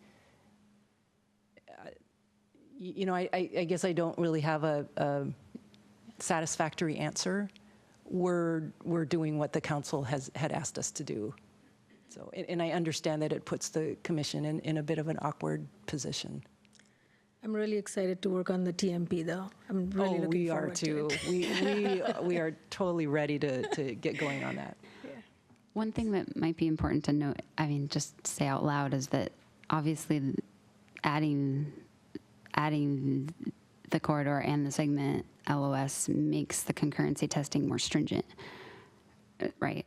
You know, I guess I don't really have a satisfactory answer. We're doing what the council had asked us to do. So, and I understand that it puts the commission in a bit of an awkward position. I'm really excited to work on the TMP, though. I'm really looking forward to it. We are totally ready to get going on that. Yeah. One thing that might be important to note, I mean, just say out loud, is that obviously adding the corridor and the segment LOS makes the concurrency testing more stringent, right?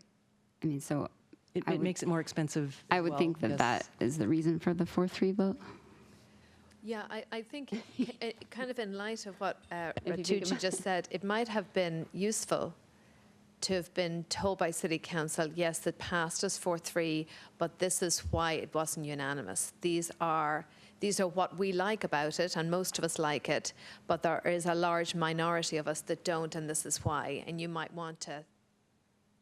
I mean, so it makes it more expensive. I would think that that is the reason for the 4-3 vote. Yeah, I think kind of in light of what Ratucci just said, it might have been useful to have been told by City Council, yes, it passed us 4-3, but this is why it wasn't unanimous. These are what we like about it, and most of us like it, but there is a large minority of us that don't, and this is why, and you might want to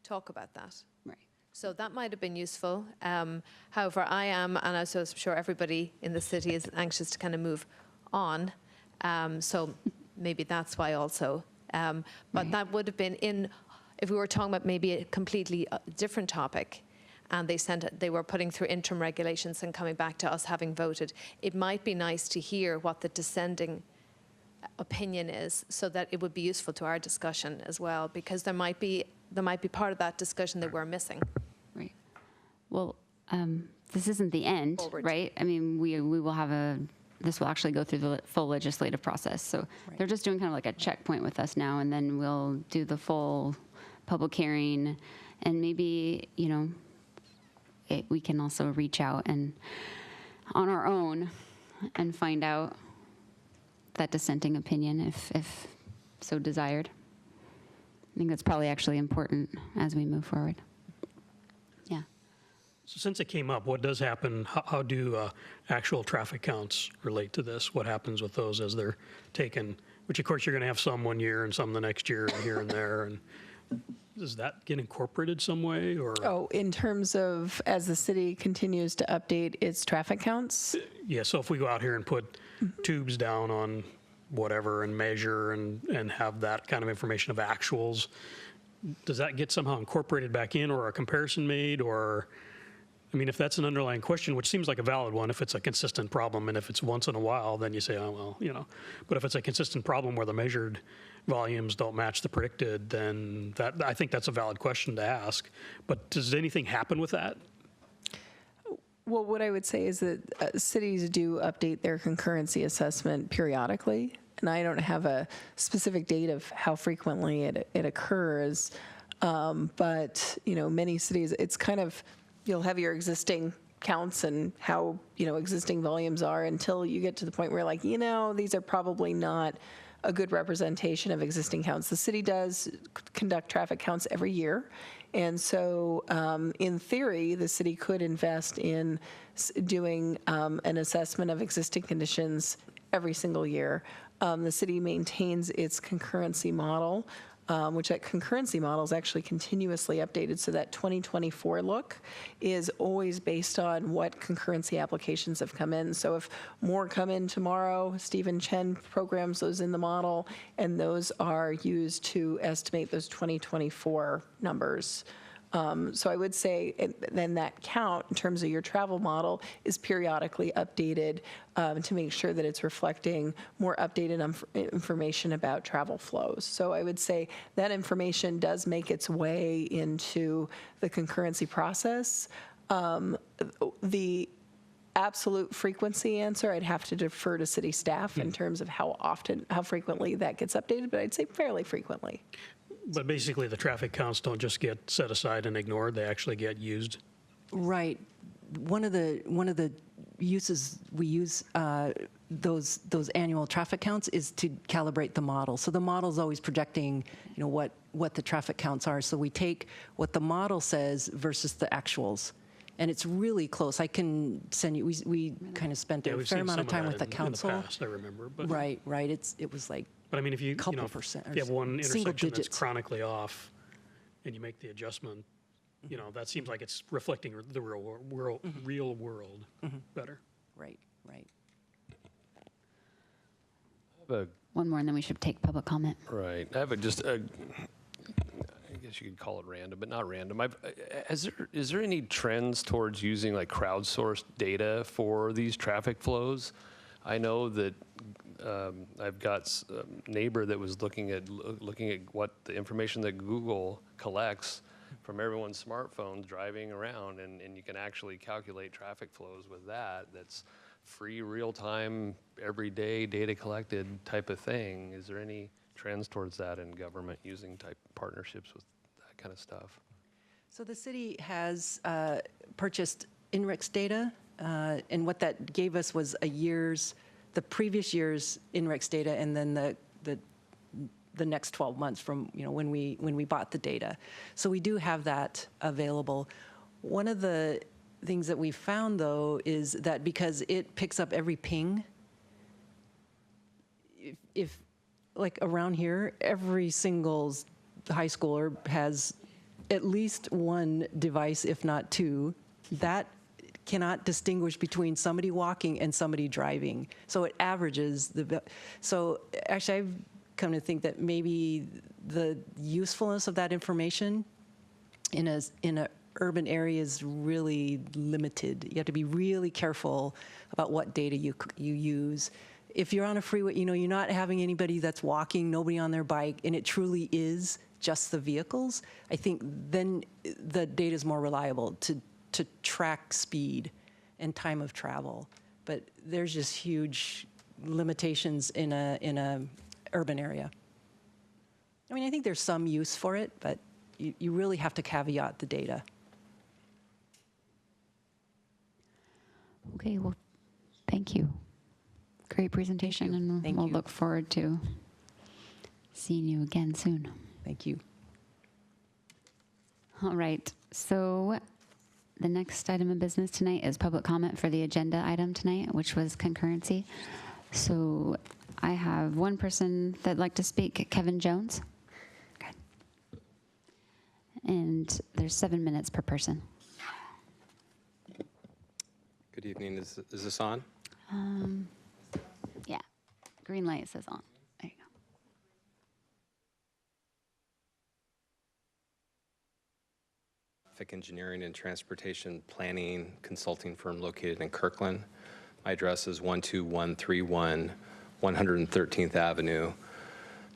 talk about that. Right. So that might have been useful. However, I am, and I'm sure everybody in the city is anxious to kind of move on. So maybe that's why also. But that would have been if we were talking about maybe a completely different topic, and they were putting through interim regulations and coming back to us having voted, it might be nice to hear what the dissenting opinion is, so that it would be useful to our discussion as well, because there might be part of that discussion that we're missing. Right. Well, this isn't the end, right? I mean, we will have this will actually go through the full legislative process. So they're just doing kind of like a checkpoint with us now, and then we'll do the full public hearing, and maybe, you know, we can also reach out and on our own and find out that dissenting opinion if so desired. I think that's probably actually important as we move forward. Yeah. So since it came up, what does happen? How do actual traffic counts relate to this? What happens with those as they're taken? Which, of course, you're going to have some one year and some the next year and here and there. And does that get incorporated some way? Or in terms of as the city continues to update its traffic counts? Yeah, so if we go out here and put tubes down on whatever and measure and have that kind of information of actuals, does that get somehow incorporated back in, or a comparison made? Or, I mean, if that's an underlying question, which seems like a valid one, if it's a consistent problem, and if it's once in a while, then you say, oh, well, you know. But if it's a consistent problem where the measured volumes don't match the predicted, then I think that's a valid question to ask. But does anything happen with that? Well, what I would say is that cities do update their concurrency assessment periodically, and I don't have a specific date of how frequently it occurs, but, you know, many cities, it's kind of, you'll have your existing counts and how, you know, existing volumes are until you get to the point where, like, you know, these are probably not a good representation of existing counts. The city does conduct traffic counts every year. And so in theory, the city could invest in doing an assessment of existing conditions every single year. The city maintains its concurrency model, which that concurrency model is actually continuously updated. So that 2024 look is always based on what concurrency applications have come in. So if more come in tomorrow, Stephen Chen programs those in the model, and those are used to estimate those 2024 numbers. So I would say then that count in terms of your travel model is periodically updated to make sure that it's reflecting more updated information about travel flows. So I would say that information does make its way into the concurrency process. The absolute frequency answer, I'd have to defer to city staff in terms of how frequently that gets updated, but I'd say fairly frequently. But basically, the traffic counts don't just get set aside and ignored, they actually get used. Right. one of the uses we use those annual traffic counts is to calibrate the model. So the model is always projecting, what the traffic counts are. So we take what the model says versus the actuals. And it's really close. I can send you. We kind of spent a fair amount of time with the council. In the past, I remember. But right. It was like. But I mean, if you percent, if you have one intersection that's chronically off, and you make the adjustment, that seems like it's reflecting the real world better. Right. One more, and then we should take public comment. Right. I have I guess you could call it random, but not random. Is there any trends towards using like crowdsourced data for these traffic flows? I know that I've got a neighbor that was looking at what the information that Google collects from everyone's smartphones driving around, and you can actually calculate traffic flows with that. That's free, real-time, everyday data collected type of thing. Is there any trends towards that in government using type partnerships with that kind of stuff? So the city has purchased INRIX data, and what that gave us was the previous year's INRIX data, and then the next 12 months from when we bought the data. So we do have that available. One of the things that we found, though, is that because it picks up every ping, if like around here, every single high schooler has at least one device, if not two, that cannot distinguish between somebody walking and somebody driving. So it averages so actually I've come to think that maybe the usefulness of that information in a urban area is really limited. You have to be really careful about what data you use. If you're on a freeway, you're not having anybody that's walking, nobody on their bike, and it truly is just the vehicles, I think then the data is more reliable to track speed and time of travel. But there's just huge limitations in a urban area. I mean, I think there's some use for it, but you really have to caveat the data. Okay, well, thank you. Great presentation, and we'll look forward to seeing you again soon. Thank you. All right, so the next item of business tonight is public comment for the agenda item tonight, which was concurrency. So I have one person that'd like to speak, Kevin Jones. Okay. And there's 7 minutes per person. Good evening. Is this on? Yeah. Green light says on. There you go. Traffic engineering and transportation planning consulting firm located in Kirkland. My address is 12131 113th Avenue,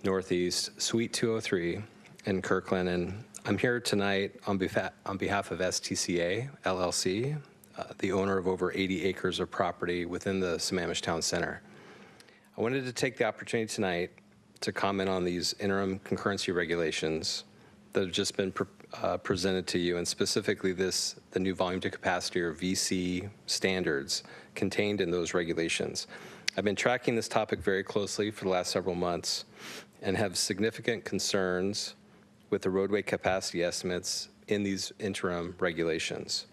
Northeast, Suite 203 in Kirkland. And I'm here tonight on behalf of STCA, LLC, the owner of over 80 acres of property within the Sammamish Town Center. I wanted to take the opportunity tonight to comment on these interim concurrency regulations that have just been presented to you, and specifically the new volume to capacity, or VC standards contained in those regulations. I've been tracking this topic very closely for the last several months and have significant concerns with the roadway capacity estimates in these interim regulations.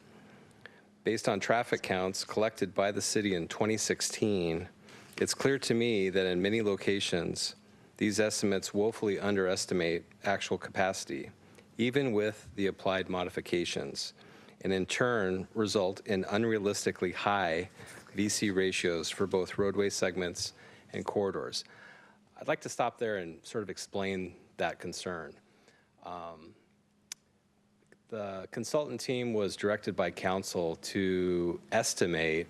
Based on traffic counts collected by the city in 2016, it's clear to me that in many locations, these estimates woefully underestimate actual capacity, even with the applied modifications, and in turn result in unrealistically high VC ratios for both roadway segments and corridors. I'd like to stop there and sort of explain that concern. The consultant team was directed by council to estimate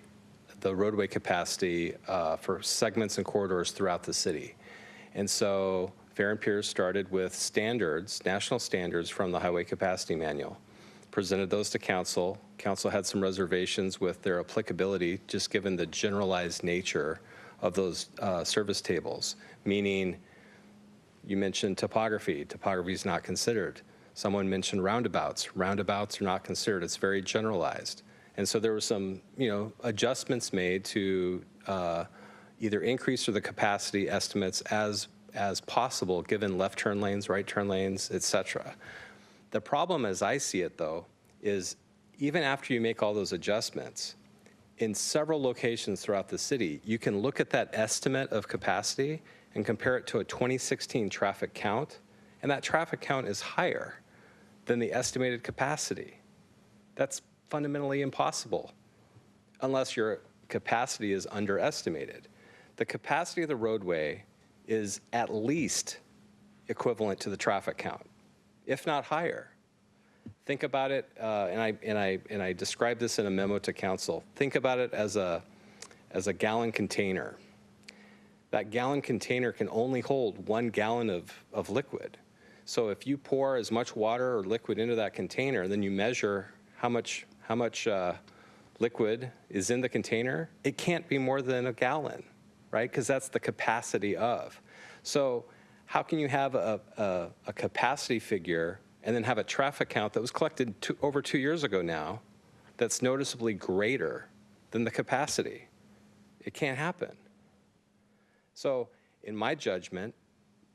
the roadway capacity for segments and corridors throughout the city. And so Fair and Pierce started with standards, national standards from the Highway Capacity Manual, presented those to council. Council had some reservations with their applicability, just given the generalized nature of those service tables, meaning you mentioned topography. Topography is not considered. Someone mentioned roundabouts. Roundabouts are not considered. It's very generalized. And so there were some, adjustments made to either increase or the capacity estimates as possible, given left turn lanes, right turn lanes, et cetera. The problem, as I see it, though, is even after you make all those adjustments, in several locations throughout the city, you can look at that estimate of capacity and compare it to a 2016 traffic count, and that traffic count is higher than the estimated capacity. That's fundamentally impossible unless your capacity is underestimated. The capacity of the roadway is at least equivalent to the traffic count, if not higher. Think about it, and I described this in a memo to council. Think about it as a gallon container. That gallon container can only hold 1 gallon of liquid. So if you pour as much water or liquid into that container, and then you measure how much liquid is in the container, it can't be more than a gallon, right? Because that's the capacity of. So how can you have a capacity figure and then have a traffic count that was collected over 2 years ago now that's noticeably greater than the capacity? It can't happen. So in my judgment,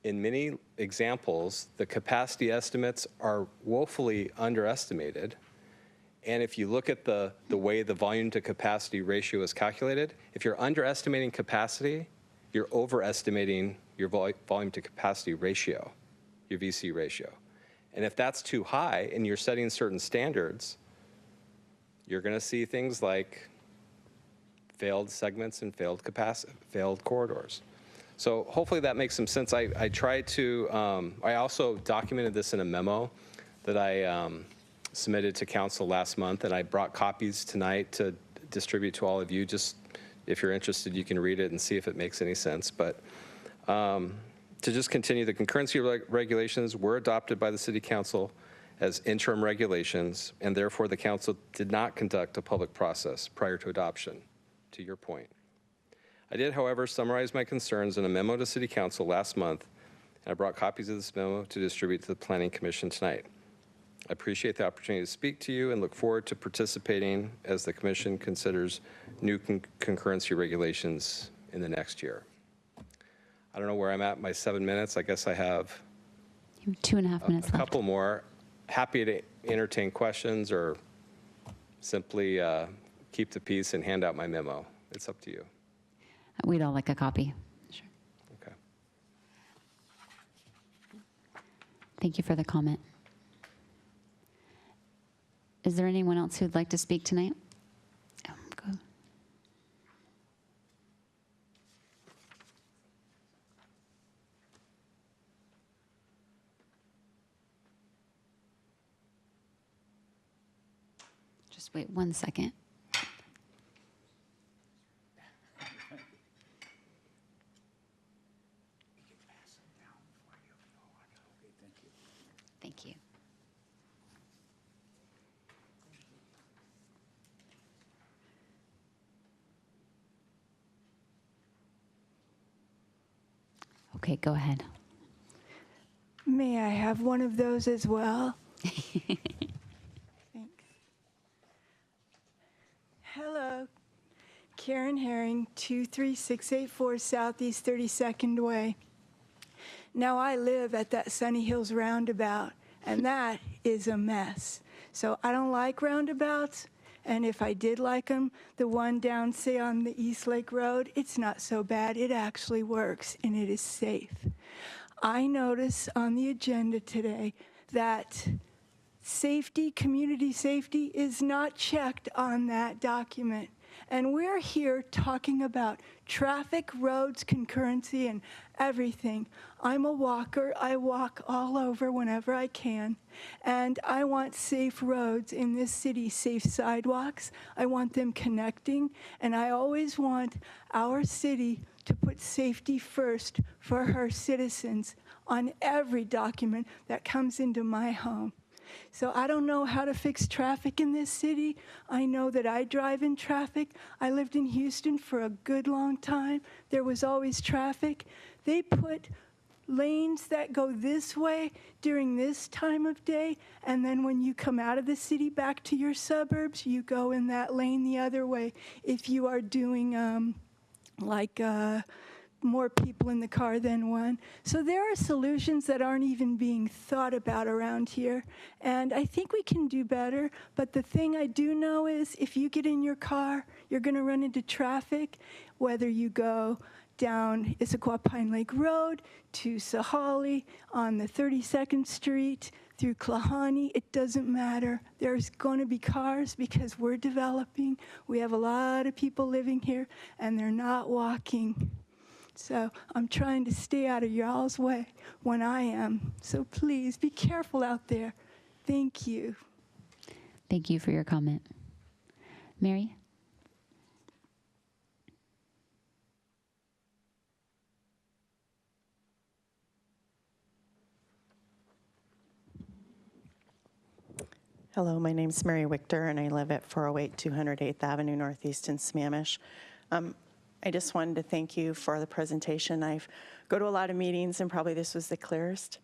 in many examples, the capacity estimates are woefully underestimated. And if you look at the way the volume to capacity ratio is calculated, if you're underestimating capacity, you're overestimating your volume to capacity ratio, your VC ratio. And if that's too high and you're setting certain standards, you're going to see things like failed segments and failed corridors. So hopefully that makes some sense. I tried to, I also documented this in a memo that I submitted to council last month, and I brought copies tonight to distribute to all of you. Just if you're interested, you can read it and see if it makes any sense. But to just continue, the concurrency regulations were adopted by the city council as interim regulations, and therefore the council did not conduct a public process prior to adoption, to your point. I did, however, summarize my concerns in a memo to City Council last month, and I brought copies of this memo to distribute to the Planning Commission tonight. I appreciate the opportunity to speak to you and look forward to participating as the Commission considers new concurrency regulations in the next year. I don't know where I'm at, my 7 minutes. I guess I have You have 2.5 minutes a left. couple more. Happy to entertain questions or simply keep the peace and hand out my memo. It's up to you. We'd all like a copy. Sure. Okay. Thank you for the comment. Is there anyone else who'd like to speak tonight? Oh, go. Just wait 1 second. Thank you. Okay, go ahead. May I have one of those as well? Thanks. Hello, Karen Herring, 23684 Southeast 32nd Way. Now, I live at that Sunny Hills roundabout, and that is a mess. So I don't like roundabouts, and if I did like them, the one down, say, on the East Lake Road, it's not so bad. It actually works, and it is safe. I notice on the agenda today that safety, community safety, is not checked on that document. And we're here talking about traffic, roads, concurrency, and everything. I'm a walker. I walk all over whenever I can. And I want safe roads in this city, safe sidewalks. I want them connecting. And I always want our city to put safety first for her citizens on every document that comes into my home. So I don't know how to fix traffic in this city. I know that I drive in traffic. I lived in Houston for a good long time. There was always traffic. They put lanes that go this way during this time of day, and then when you come out of the city back to your suburbs, you go in that lane the other way if you are doing more people in the car than one. So there are solutions that aren't even being thought about around here, and I think we can do better. But the thing I do know is if you get in your car, you're going to run into traffic, whether you go down Issaquah Pine Lake Road to Sahali on the 32nd Street through Klahani. It doesn't matter. There's going to be cars because we're developing. We have a lot of people living here, and they're not walking. So I'm trying to stay out of y'all's way when I am. So please be careful out there. Thank you. Thank you for your comment. Mary? Hello, my name's Mary Wichter, and I live at 408 208th Avenue Northeast in Sammamish. I just wanted to thank you for the presentation. I go to a lot of meetings, and probably this was the clearest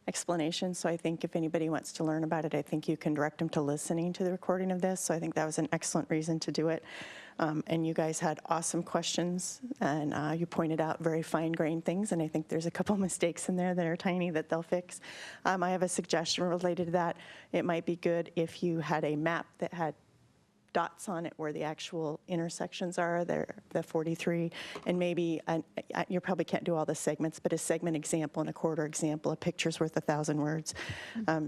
explanation, so I think if anybody wants to learn about it, I think you can direct them to listening to the recording of this, so I think that was an excellent reason to do it. And you guys had awesome questions, and you pointed out very fine-grained things, and I think there's a couple mistakes in there that are tiny that they'll fix. I have a suggestion related to that. It might be good if you had a map that had dots on it where the actual intersections are, the 43, and maybe, you probably can't do all the segments, but a segment example and a quarter example, a picture's worth 1,000 words.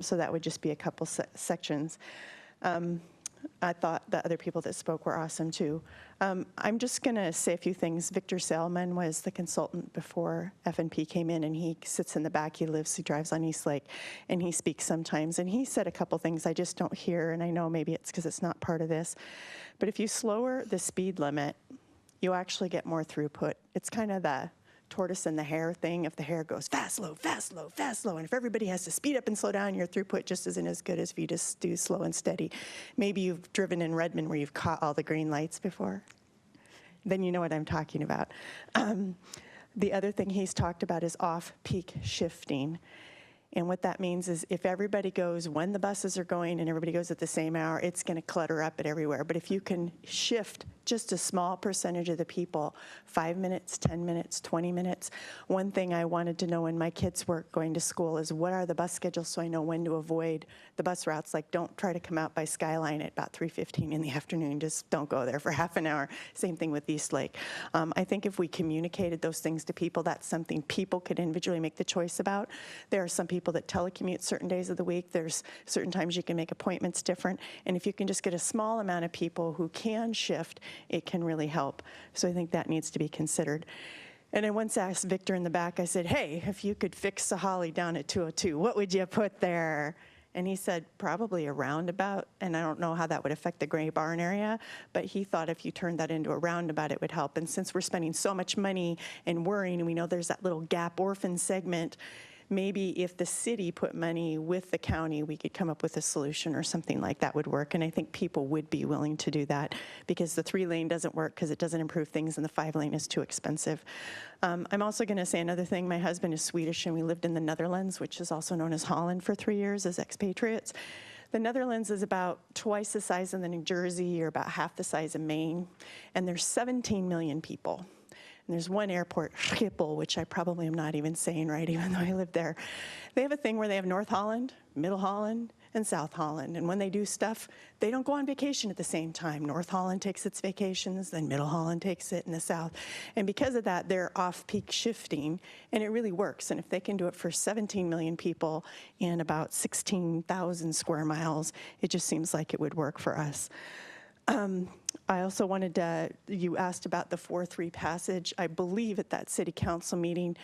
So that would just be a couple sections. I thought the other people that spoke were awesome too. I'm just going to say a few things. Victor Salman was the consultant before F&P came in, and he sits in the back. He drives on East Lake, and he speaks sometimes. And he said a couple things I just don't hear, and I know maybe it's because it's not part of this. But if you slower the speed limit, you actually get more throughput. It's kind of the tortoise and the hare thing. If the hare goes fast, slow, fast, slow, fast, slow, and if everybody has to speed up and slow down, your throughput just isn't as good as if you just do slow and steady. Maybe you've driven in Redmond where you've caught all the green lights before. Then you know what I'm talking about. The other thing he's talked about is off-peak shifting. And what that means is if everybody goes when the buses are going and everybody goes at the same hour, it's going to clutter up it everywhere. But if you can shift just a small percentage of the people, 5 minutes, 10 minutes, 20 minutes. One thing I wanted to know when my kids were going to school is what are the bus schedules so I know when to avoid the bus routes. Like don't try to come out by Skyline at about 3:15 in the afternoon. Just don't go there for half an hour. Same thing with East Lake. I think if we communicated those things to people, that's something people could individually make the choice about. There are some people that telecommute certain days of the week. There's certain times you can make appointments different. And if you can just get a small amount of people who can shift, it can really help. So I think that needs to be considered. And I once asked Victor in the back, I said, hey, if you could fix Sahali down at 202, what would you put there? And he said, probably a roundabout. And I don't know how that would affect the Gray Barn area, but he thought if you turned that into a roundabout, it would help. And since we're spending so much money and worrying, and we know there's that little gap orphan segment, maybe if the city put money with the county, we could come up with a solution or something like that would work. And I think people would be willing to do that because the 3-lane doesn't work because it doesn't improve things and the 5-lane is too expensive. I'm also going to say another thing. My husband is Swedish and we lived in the Netherlands, which is also known as Holland, for 3 years as expatriates. The Netherlands is about twice the size of the New Jersey or about half the size of Maine, and there's 17 million people. And there's one airport, Schiphol, which I probably am not even saying right, even though I live there. They have a thing where they have North Holland, Middle Holland, and South Holland. And when they do stuff, they don't go on vacation at the same time. North Holland takes its vacations, then Middle Holland takes it in the South. And because of that, they're off-peak shifting, and it really works. And if they can do it for 17 million people in about 16,000 square miles, it just seems like it would work for us. I also wanted to, you asked about the 4-3 passage. I believe at that city council meeting,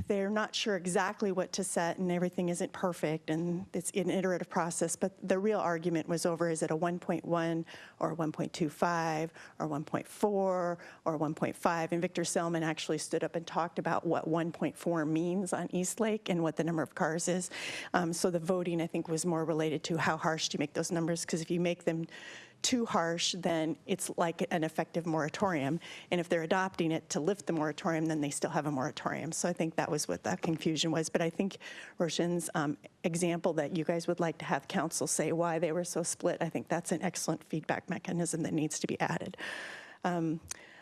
they're not sure exactly what to set and everything isn't perfect and it's an iterative process, but the real argument was over, is it a 1.1 or 1.25 or 1.4 or 1.5? And Victor Selman actually stood up and talked about what 1.4 means on East Lake and what the number of cars is. So the voting, I think, was more related to how harsh do you make those numbers, because if you make them too harsh, then it's like an effective moratorium. And if they're adopting it to lift the moratorium, then they still have a moratorium. So I think that was what that confusion was. But I think Roshan's example that you guys would like to have council say why they were so split, I think that's an excellent feedback mechanism that needs to be added.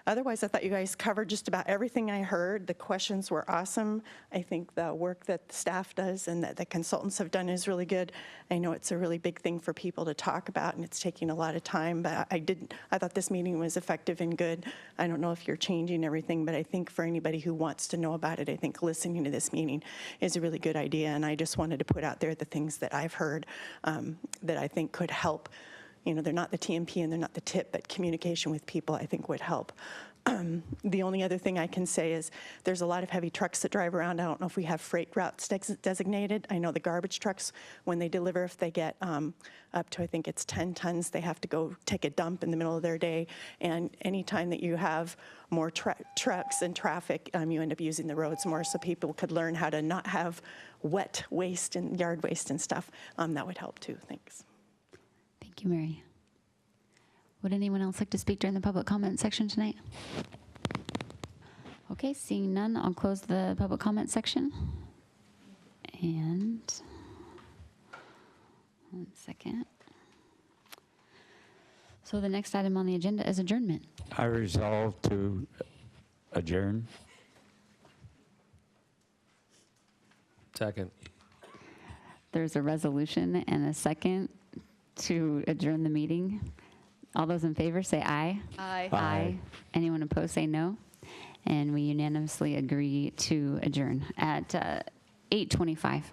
Otherwise, I thought you guys covered just about everything I heard. The questions were awesome. I think the work that the staff does and that the consultants have done is really good. I know it's a really big thing for people to talk about, and it's taking a lot of time, but I thought this meeting was effective and good. I don't know if you're changing everything, but I think for anybody who wants to know about it, I think listening to this meeting is a really good idea, and I just wanted to put out there the things that I've heard that I think could help. You know, they're not the TMP and they're not the TIP, but communication with people I think would help. The only other thing I can say is there's a lot of heavy trucks that drive around. I don't know if we have freight routes designated. I know the garbage trucks, when they deliver, if they get up to, I think it's 10 tons, they have to go take a dump in the middle of their day. And anytime that you have more trucks and traffic, you end up using the roads more, so people could learn how to not have wet waste and yard waste and stuff. That would help too. Thanks. Thank you, Mary. Would anyone else like to speak during the public comment section tonight? Okay, seeing none, I'll close the public comment section. And 1 second. So the next item on the agenda is adjournment. I resolve to adjourn. Second. There's a resolution and a second to adjourn the meeting. All those in favor say aye. Aye. Aye. Anyone opposed say no. And we unanimously agree to adjourn at 8:25.